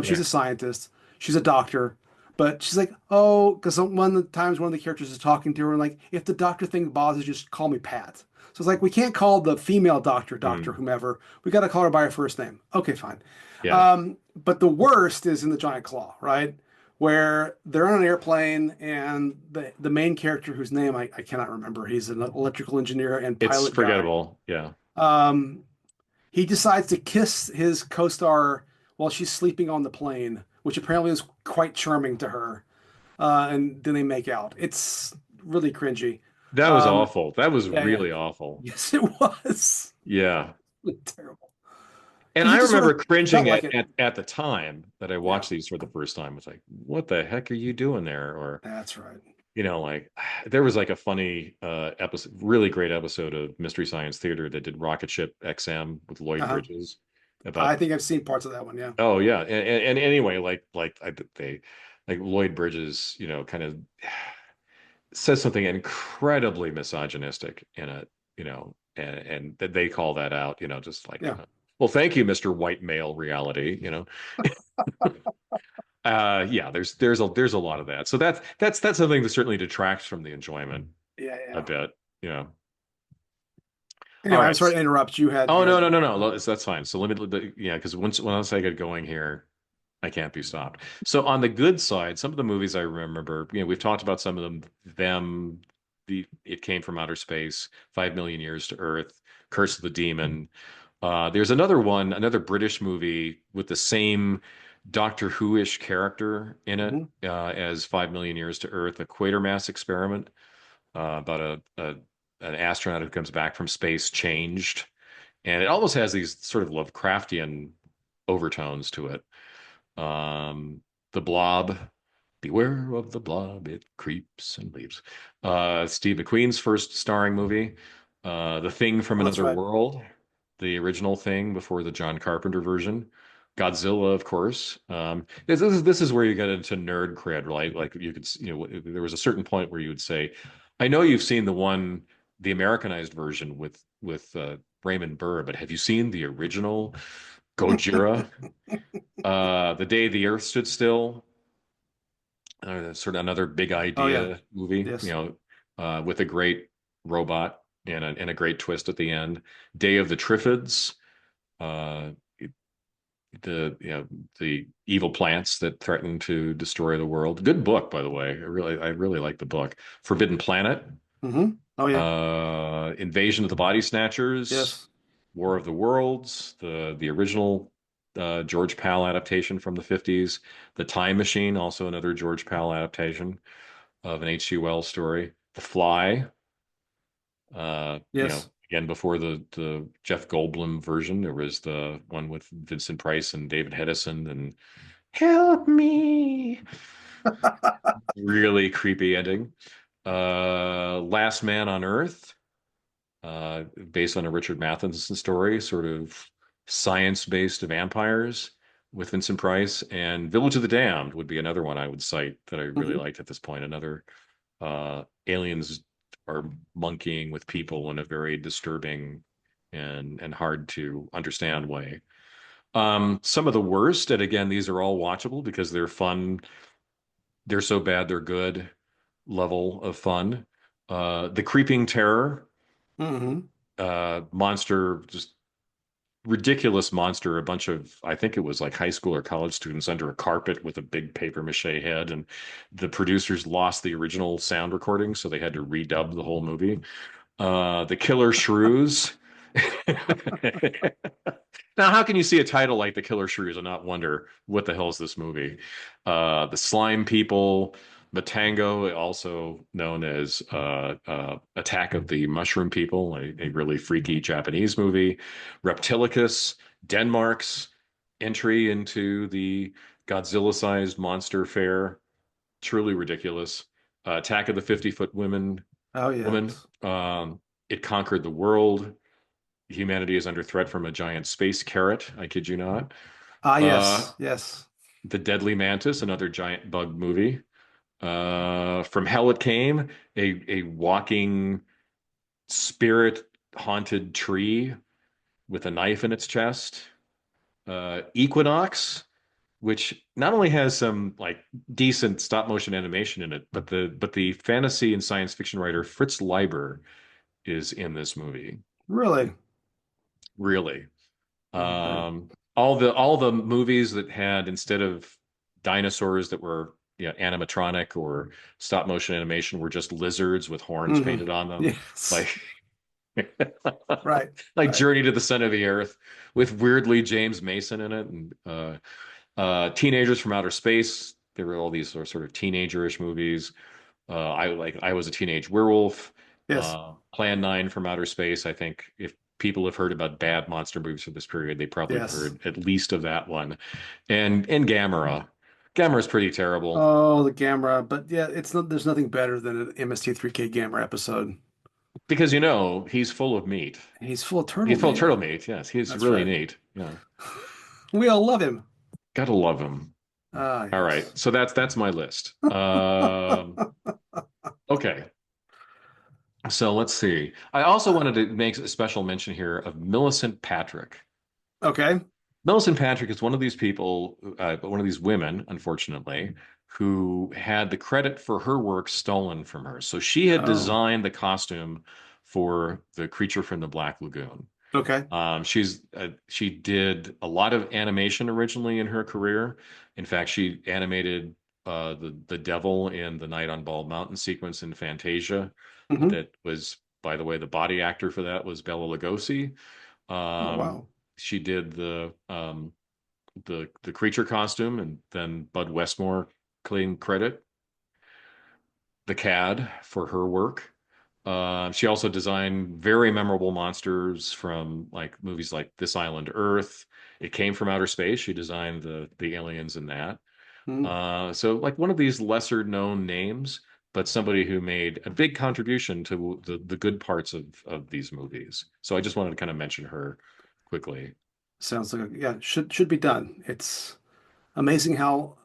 She's Yeah. a scientist. She's a doctor. But she's like, oh, because one of the times one of the characters is talking to her, and like, if the doctor thing bothers you, just call me Pat. So it's like, we can't call the female doctor, Doctor Mm, whomever. We got to call her by her first name. Okay, fine. yeah. But the worst is in the Giant Claw, right? Where they're on an airplane, and the main character, whose name I cannot remember, he's an electrical engineer and It's pilot guy. forgettable. Yeah. Um, he decides to kiss his co-star while she's sleeping on the plane, which apparently is quite charming to her. And then they make out. It's really cringy. That was Um, awful. That was yeah, yeah. really awful. Yes, it was. Yeah. Really terrible. And Because I you just sort remember of felt cringing like it. at the time that I Yeah, watched these for the first time. It's like, what the heck are you doing there? Or, that's right. like there was like a funny episode, really great episode of Mystery Science Theater that did Rocket Ship XM with Lloyd Uh-huh. Bridges I about, think I've seen parts of that one. Yeah. oh yeah. And anyway, they like Lloyd Bridges, kind of says something incredibly misogynistic in it, and that they call that out, just like, Yeah. well, thank you, Mr. White Male Reality. Yeah, there's a lot of that. So that's something that certainly detracts from the enjoyment Yeah, a yeah. bit. All Anyway, I'm right. sorry to interrupt. Oh, You no, had no, no, no. That's fine. So yeah, because once I get going here, I can't be stopped. So on the good side, some of the movies I remember, we've talked about some of them, the It Came from Outer Space, 5 Million Years to Earth, Curse of the Demon. There's another one, another British movie with the same Doctor Who-ish character in it Mhm. as 5 Million Years to Earth, a Quatermass experiment about an astronaut who comes back from space changed, and it almost has these sort of Lovecraftian overtones to it. The Blob, beware of the Blob, it creeps and leaves. Steve McQueen's first starring movie, The Thing from Oh, that's Another right. World, the original Thing before the John Carpenter version. Godzilla, of course. This is where you get into nerd cred, right? Like you could, there was a certain point where you would say, "I know you've seen the Americanized version with Raymond Burr, but have you seen the original Gojira?" The Day the Earth Stood Still, sort of another big Oh yeah. idea movie, Yes. with a great robot and a great twist at the end. Day of the Triffids, uh, the evil plants that threaten to destroy the world. Good book, by the way. I really like the book. Forbidden Planet, Oh yeah. Invasion of the Body Snatchers, Yes. War of the Worlds, the original George Pal adaptation from the 50s, The Time Machine, also another George Pal adaptation of an H.G. Wells story, The Fly, Yes. again before the Jeff Goldblum version, there was the one with Vincent Price and David Hedison and Help Me. Really creepy ending. Last Man on Earth, based on a Richard Matheson story, sort of science-based vampires with Vincent Price, and Village of the Damned would be another one I would cite that I really Hmm. liked at this point. Another aliens are monkeying with people in a very disturbing and hard to understand way. Some of the worst, and again, these are all watchable because they're fun. They're so bad they're good. level of fun. The Creeping Terror, Hmm. monster, just ridiculous monster. A bunch of, I think it was like high school or college students under a carpet with a big paper mache head, and the producers lost the original sound recording, so they had to redub the whole movie. The Killer Shrews. Now, how can you see a title like The Killer Shrews and not wonder what the hell is this movie? The Slime People, Matango, also known as Attack of the Mushroom People, a really freaky Japanese movie. Reptilicus, Denmark's entry into the Godzilla-sized monster fair, truly ridiculous. Attack of the 50-Foot Oh Woman. yes. It conquered the world. Humanity is under threat from a giant space carrot. I kid you not. Ah Uh, yes, yes. the Deadly Mantis, another giant bug movie. From Hell It Came, a walking spirit haunted tree with a knife in its chest. Equinox, which not only has some like decent stop motion animation in it, but the fantasy and science fiction writer Fritz Leiber is in this movie. Really. Really. Okay. All the movies that had, instead of dinosaurs that were, animatronic or stop motion animation, were just lizards with horns Hmm. painted on them, Yes. like Right. like Right. Journey to the Center of the Earth with weirdly James Mason in it, and Teenagers from Outer Space. There were all these sort of teenagerish movies. I was a teenage werewolf. Yes. Plan 9 from Outer Space. I think if people have heard about bad monster movies from this period, they probably have Yes. heard at least of that one. And Gamera. Gamera's pretty terrible Oh, the Gamera. But yeah, it's not, there's nothing better than an MST3K Gamera episode. because he's full of meat. He's full of turtle He's full of meat. turtle meat. Yes, he's That's really right. neat. Yeah, We all love him. gotta love him. Ah, All right, yes. so that's my list. Okay. So let's see. I also wanted to make a special mention here of Millicent Patrick. Okay. Millicent Patrick is one of these people, one of these women, unfortunately, who had the credit for her work stolen from her. So she had Oh, designed the costume for the creature from the Black Lagoon. okay. She did a lot of animation originally in her career. In fact, she animated the devil in the Night on Bald Mountain sequence in Fantasia. Hmm. That was, by the way, the body actor for that was Bela Lugosi. Oh, Um, wow. she did the creature costume, and then Bud Westmore claimed credit, the CAD, for her work. She also designed very memorable monsters from like movies like This Island Earth. It Came from Outer Space. She designed the aliens in that. Mhm. So like one of these lesser known names, but somebody who made a big contribution to the good parts of these movies. So I just wanted to kind of mention her quickly. Sounds like yeah, should be done. It's amazing how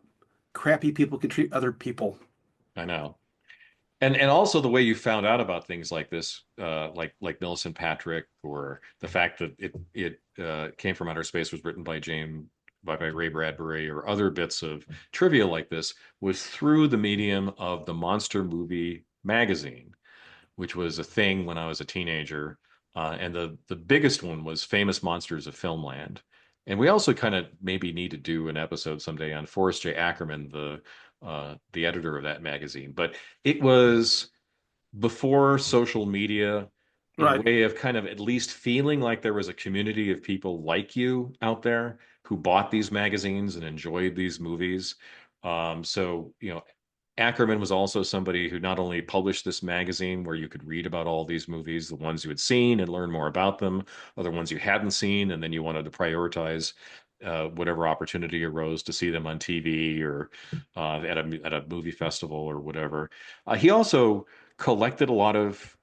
crappy people can treat other people. I know. And also the way you found out about things like this, like Millicent Patrick, or the fact that it came from outer space was written by Ray Bradbury, or other bits of trivia like this, was through the medium of the Monster Movie magazine, which was a thing when I was a teenager. And the biggest one was Famous Monsters of Filmland. And we also kind of maybe need to do an episode someday on Forrest J. Ackerman, the editor of that magazine. But it was before social media, a Right. way of kind of at least feeling like there was a community of people like you out there who bought these magazines and enjoyed these movies. So, Ackerman was also somebody who not only published this magazine where you could read about all these movies, the ones you had seen and learn more about them, other ones you hadn't seen, and then you wanted to prioritize whatever opportunity arose to see them on TV or at a movie festival or whatever. He also collected a lot of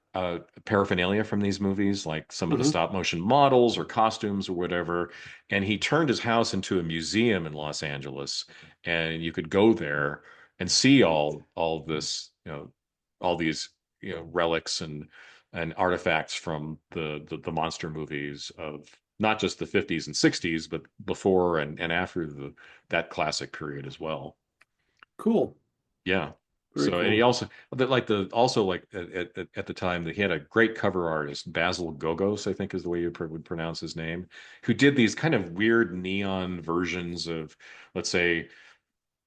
paraphernalia from these movies, like some of the Hmm. stop motion models or costumes or whatever. And he turned his house into a museum in Los Angeles, and you could go there and see all this, all these, relics and artifacts from the monster movies of not just the 50s and 60s, but before and after that classic period as well. Cool. Yeah. Very So, and he cool. also like at the time that he had a great cover artist, Basil Gogos, I think is the way you would pronounce his name, who did these kind of weird neon versions of, let's say,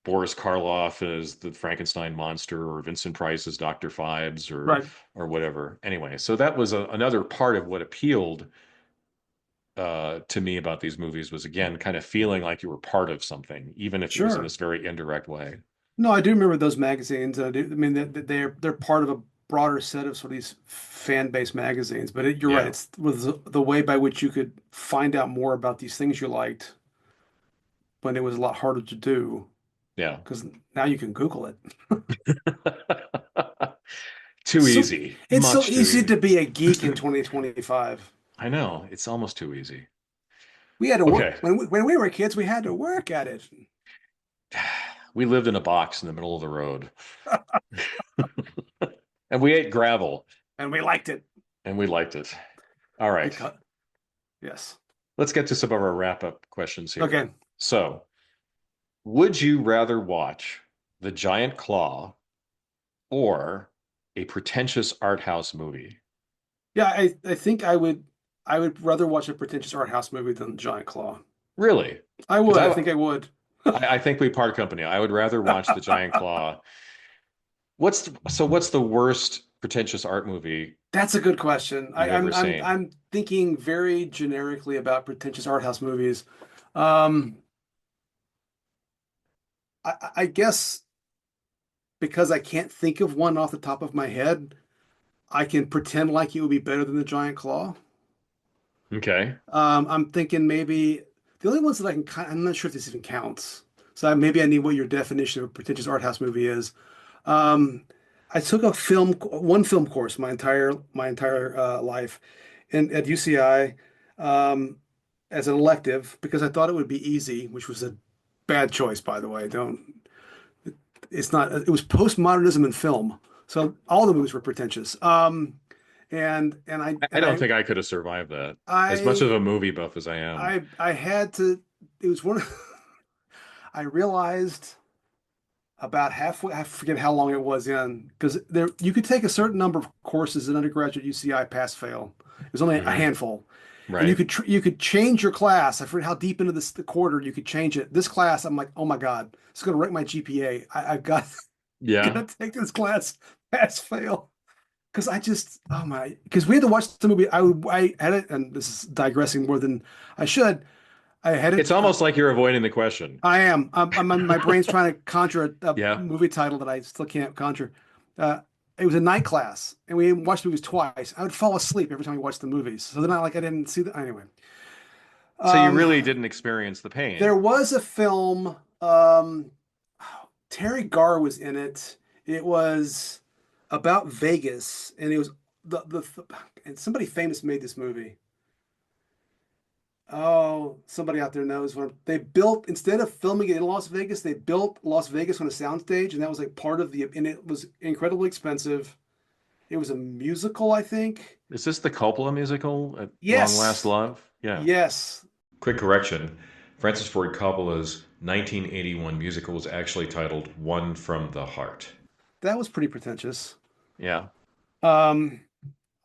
Boris Karloff as the Frankenstein monster, or Vincent Price as Dr. Phibes, Right. or whatever. Anyway, so that was another part of what appealed to me about these movies was, again, kind of feeling like you were part of something, even if it was in Sure. this very indirect way. No, I do remember those magazines. I mean, they're part of a broader set of sort of these fan-based magazines. But you're right. Yeah, It's was the way by which you could find out more about these things you liked when it was a lot harder to do yeah. because now you can Google it. Too So easy, it's so much too easy easy. to be a geek in 2025. I know, it's almost too easy. We had to work Okay, when we were kids. We had to work at it, we lived in a box in the middle of the road, and we ate gravel, and we liked it and we liked it. All right, because yes. let's get to some of our wrap-up questions here. Okay. So, would you rather watch The Giant Claw or a pretentious art house movie? Yeah, I think I would rather watch a pretentious art house movie than Giant Claw. Really? I Because would. I think I would. I think we part company. I would rather watch The Giant Claw. What's the worst pretentious art movie That's a good question. you've ever seen? I'm thinking very generically about pretentious art house movies. Um, I guess because I can't think of one off the top of my head, I can pretend like it would be better than the Giant Claw. Okay. I'm thinking maybe the only ones that I can I'm not sure if this even counts. So maybe I need what your definition of a pretentious art house movie is. Um, I took one film course my entire life at UCI as an elective because I thought it would be easy, which was a bad choice, by the way. Don't It's not. It was postmodernism in film, so all the movies were pretentious. And I I and don't I think I could have survived that. As much of I a movie buff as I am. I had to. It was one. I realized about halfway. I forget how long it was in because there you could take a certain number of courses in undergraduate UCI pass fail. It was only a Hmm. handful, and Right. you could change your class. I forget how deep into the quarter you could change it. This class, I'm like, oh my God, it's going to wreck my GPA. I've got Yeah. gotta take this class pass fail. Because I just, oh my, because we had to watch the movie. I had it, and this is digressing more than I should. I had It's it. almost like you're avoiding the question. I am. My brain's trying to conjure a Yeah. movie title that I still can't conjure. Uh, it was a night class, and we watched movies twice. I would fall asleep every time we watched the movies. So then I didn't see the anyway. So you Um, really didn't experience the there pain. was a film. Terry Garr was in it. It was about Vegas, and it was the and somebody famous made this movie. Oh, somebody out there knows what they built instead of filming it in Las Vegas, they built Las Vegas on a soundstage, and that was like part of and it was incredibly expensive. It was a musical, I think. Is this the Coppola musical at Long Last Yes, Love? Yeah. yes, Quick correction. Francis Ford Coppola's 1981 musical was actually titled One from the Heart. that was pretty pretentious. Yeah. Um,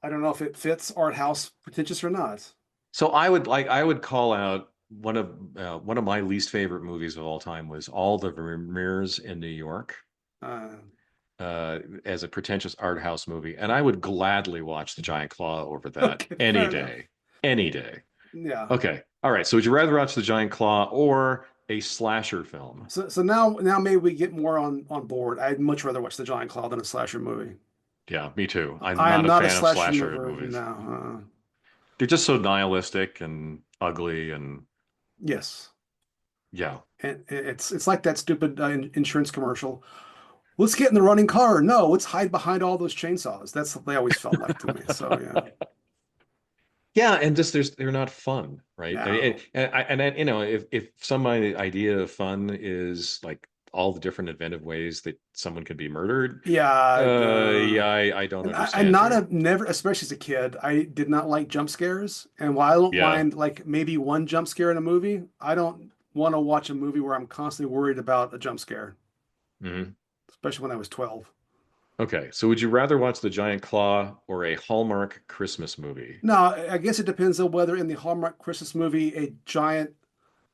I don't know if it fits art house pretentious or not. So I would call out one of my least favorite movies of all time was All the Mirrors in New York, Uh, as a pretentious art house movie, and I would gladly watch The Giant Claw over that okay, any fair enough. day, any day. Yeah. Okay, all right. So would you rather watch The Giant Claw or a slasher film? So now maybe we get more on board. I'd much rather watch the Giant Claw than a slasher movie. Yeah, me too. I'm I am not a not a fan of slasher slasher mover. movies. No. They're just so nihilistic and ugly, and Yes. yeah. And it's like that stupid insurance commercial. Let's get in the running car. No, let's hide behind all those chainsaws. That's what they always felt like to me. So yeah, Yeah, and just they're not fun, right? I mean, no, you know, if some idea of fun is like all the different inventive ways that someone could be murdered, yeah. yeah, I don't And I'm understand not you. a never, especially as a kid, I did not like jump scares. And while I don't Yeah. mind like maybe one jump scare in a movie, I don't want to watch a movie where I'm constantly worried about a jump scare, Hmm. especially when I was 12. Okay, so would you rather watch The Giant Claw or a Hallmark Christmas movie? Now, I guess it depends on whether in the Hallmark Christmas movie a giant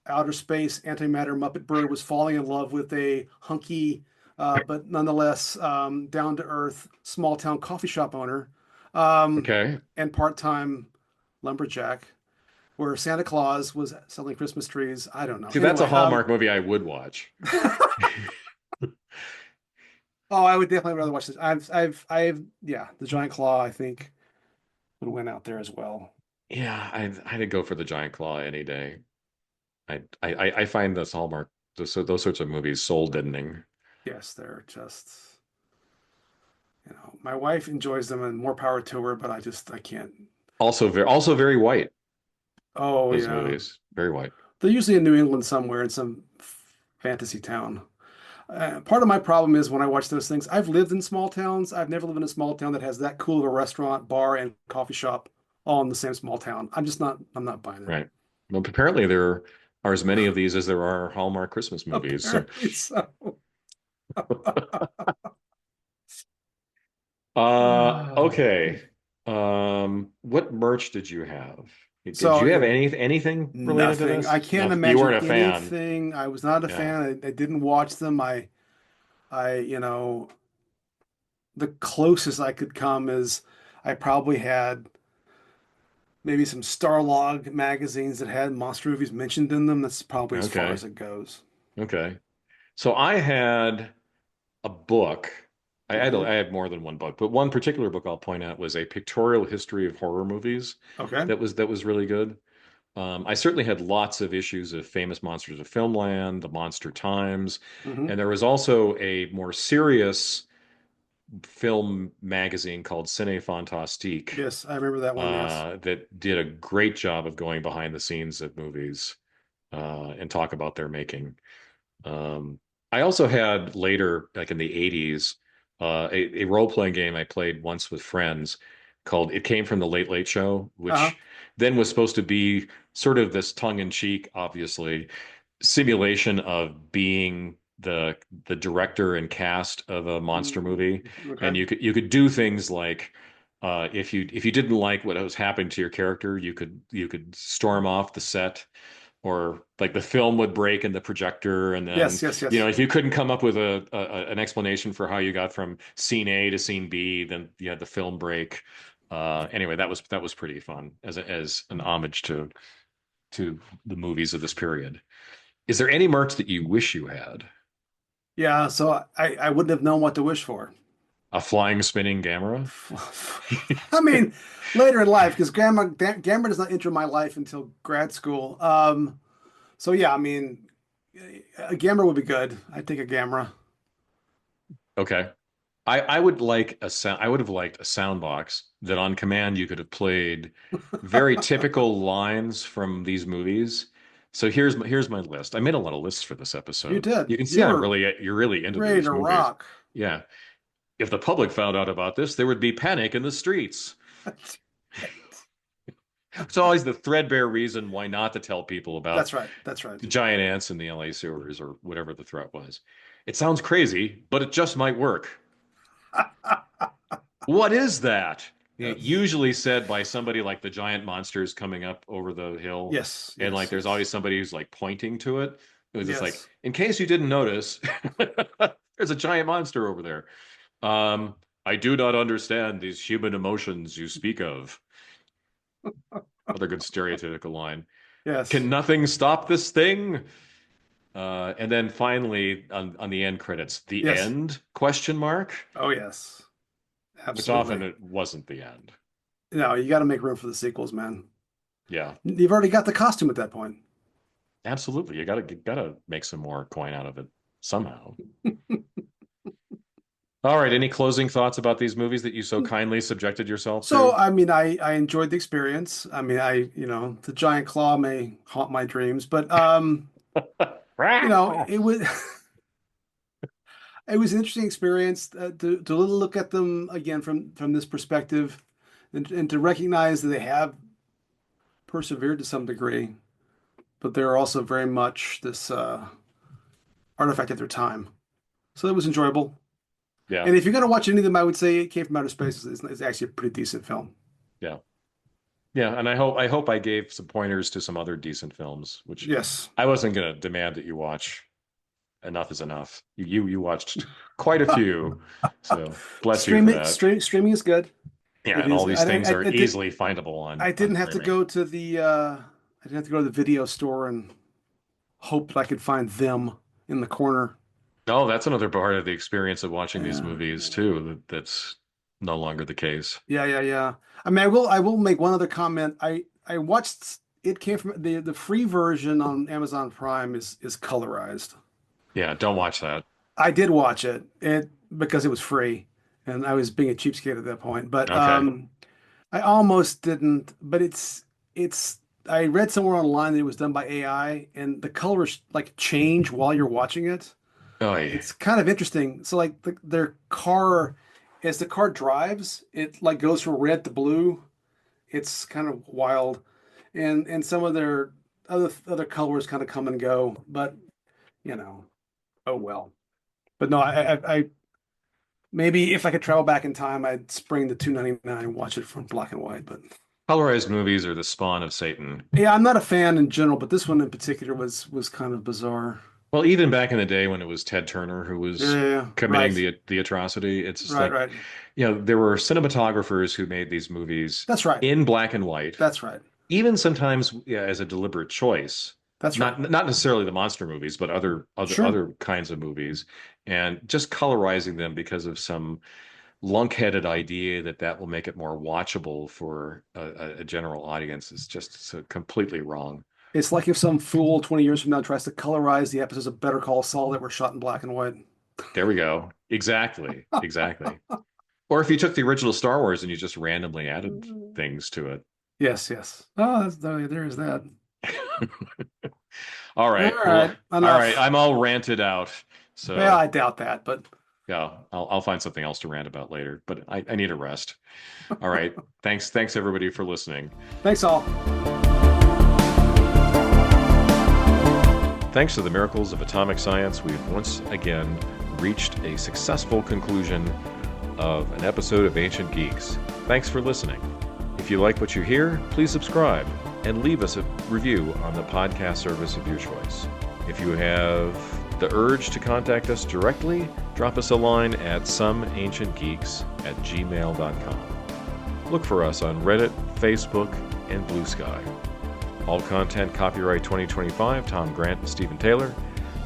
outer space antimatter Muppet bird was falling in love with a hunky, but nonetheless down to earth small town coffee shop owner, um, Okay. and part time lumberjack, where Santa Claus was selling Christmas trees. I don't know. See, that's a Anyway, Hallmark movie I would watch. oh, I would definitely rather watch this. Yeah, the Giant Claw, I think, would win out there as well. Yeah, I'd go for The Giant Claw any day. I find this Hallmark those sorts of movies soul deadening. Yes, they're just, my wife enjoys them and more power to her, but I can't. Also very white, Oh, those yeah. movies. Very white. They're usually in New England somewhere in some fantasy town. Part of my problem is when I watch those things, I've lived in small towns. I've never lived in a small town that has that cool of a restaurant, bar, and coffee shop all in the same small town. I'm not buying it. Right. Well, apparently there are as many of these as there are Hallmark Christmas movies. So, Apparently so. okay. What merch did you have? Did So you have anything related to nothing. I this? can't No, you imagine weren't a fan. anything. I was not a Yeah. fan. I didn't watch them. The closest I could come is I probably had maybe some Starlog magazines that had monster movies mentioned in them. That's probably as far Okay. as it goes. Okay. So I had a book. Hmm. I had more than one book, but one particular book I'll point out was a pictorial history of horror movies Okay. that was really good. I certainly had lots of issues of Famous Monsters of Filmland, The Monster Times, Hmm. and there was also a more serious film magazine called Cine Fantastique Yes, I remember that one. Yes. that did a great job of going behind the scenes of movies and talk about their making. Um, I also had later, like in the 80s, a role-playing game I played once with friends called It Came from the Late Late Show, Uh-huh. which then was supposed to be sort of this tongue-in-cheek, obviously, simulation of being the director and cast of a monster movie. Okay. And you could do things like if you didn't like what was happening to your character, you could storm off the set or like the film would break in the projector and then Yes, yes, you know yes. if you couldn't come up with an explanation for how you got from scene A to scene B, then you had the film break. Anyway, that was pretty fun as an homage to the movies of this period. Is there any merch that you wish you had? Yeah, so I wouldn't have known what to wish for. A flying spinning camera? I mean, later in life, because Gamma does not enter my life until grad school. So yeah, I mean, a Gamma would be good. I'd take a Gamma. Okay. I would like a sound. I would have liked a sound box that on command you could have played very typical lines from these movies. So here's my list. I made a lot of lists for this You episode. did. You can see You were you're really into ready these to movies. rock. Yeah. If the public found out about this, there would be panic in the streets. It's always the threadbare reason why not to tell people about That's right. That's right. the giant ants in the LA sewers or whatever the threat was. It sounds crazy, but it just might work. What is that? Yes. Usually said by somebody like the giant monsters coming up over the hill. Yes. And like Yes. there's Yes. always somebody who's like pointing to it. It was just like, Yes. in case you didn't notice, there's a giant monster over there. Um, I do not understand these human emotions you speak of. Another good stereotypical line. Can Yes. nothing stop this thing? And then finally on the end credits, the Yes. end question mark, Oh yes. which often Absolutely. it wasn't the end. No, you got to make room for the sequels, man. Yeah. You've already got the costume at that point. Absolutely. You gotta make some more coin out of it somehow. All right. Any closing thoughts about these movies that you so kindly subjected yourself So, to? I mean, I enjoyed the experience. I mean, the giant claw may haunt my dreams, but it was it was an interesting experience to look at them again from this perspective, and to recognize that they have persevered to some degree, but they're also very much this artifact of their time. So it was enjoyable. Yeah. And if you're going to watch any of them, I would say It Came from Outer Space is actually a pretty decent film. Yeah. Yeah, and I hope I gave some pointers to some other decent films, which Yes. I wasn't going to demand that you watch. Enough is enough. You watched quite a few, so bless you for that. Streaming is good. Yeah, It and all is. these things are easily findable I on didn't have to streaming. go to the I didn't have to go to the video store and hope that I could find them in the corner. Oh, that's another part of the experience of watching these Yeah. movies too. That's no longer the case. Yeah. I mean, I will make one other comment. I watched It Came from the free version on Amazon Prime is colorized. Yeah, don't watch that. I did watch it because it was free, and I was being a cheapskate at that point. But Okay. I almost didn't. But it's I read somewhere online that it was done by AI, and the colors like change while you're watching it. Oh, yeah. It's kind of interesting. So like their car, as the car drives, it like goes from red to blue. It's kind of wild, and some of their other colors kind of come and go. But you know, oh well. But no, I maybe if I could travel back in time, I'd spring the 299 and watch it from black and white. But Colorized movies are the spawn of Satan. yeah, I'm not a fan in general, but this one in particular was kind of bizarre. Well, even back in the day when it was Ted Turner who was Yeah, committing right, the atrocity, it's just like, right. there were cinematographers who made these movies That's right. in black and white, That's right. even sometimes, yeah, as a deliberate choice. That's right. Not necessarily the monster movies, but Sure. other kinds of movies, and just colorizing them because of some lunkheaded idea that that will make it more watchable for a general audience is just so completely wrong. It's like if some fool 20 years from now tries to colorize the episodes of Better Call Saul that were shot in black and white. There we go. Exactly. Exactly. Or if you took the original Star Wars and you just randomly added things to it. Yes. Oh, there is that. All All right. Well, right, all right. enough. I'm all ranted out. Well, So I doubt that, but yeah, I'll find something else to rant about later. But I need a rest. All right. Thanks everybody for listening. thanks all. Thanks to the miracles of atomic science, we've once again reached a successful conclusion of an episode of Ancient Geeks. Thanks for listening. If you like what you hear, please subscribe and leave us a review on the podcast service of your choice. If you have the urge to contact us directly, drop us a line at someancientgeeks@gmail.com. Look for us on Reddit, Facebook, and Blue Sky. All content copyright 2025, Tom Grant and Stephen Taylor.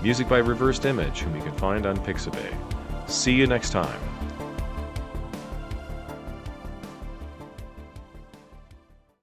Music by Reversed Image, whom you can find on Pixabay. See you next time.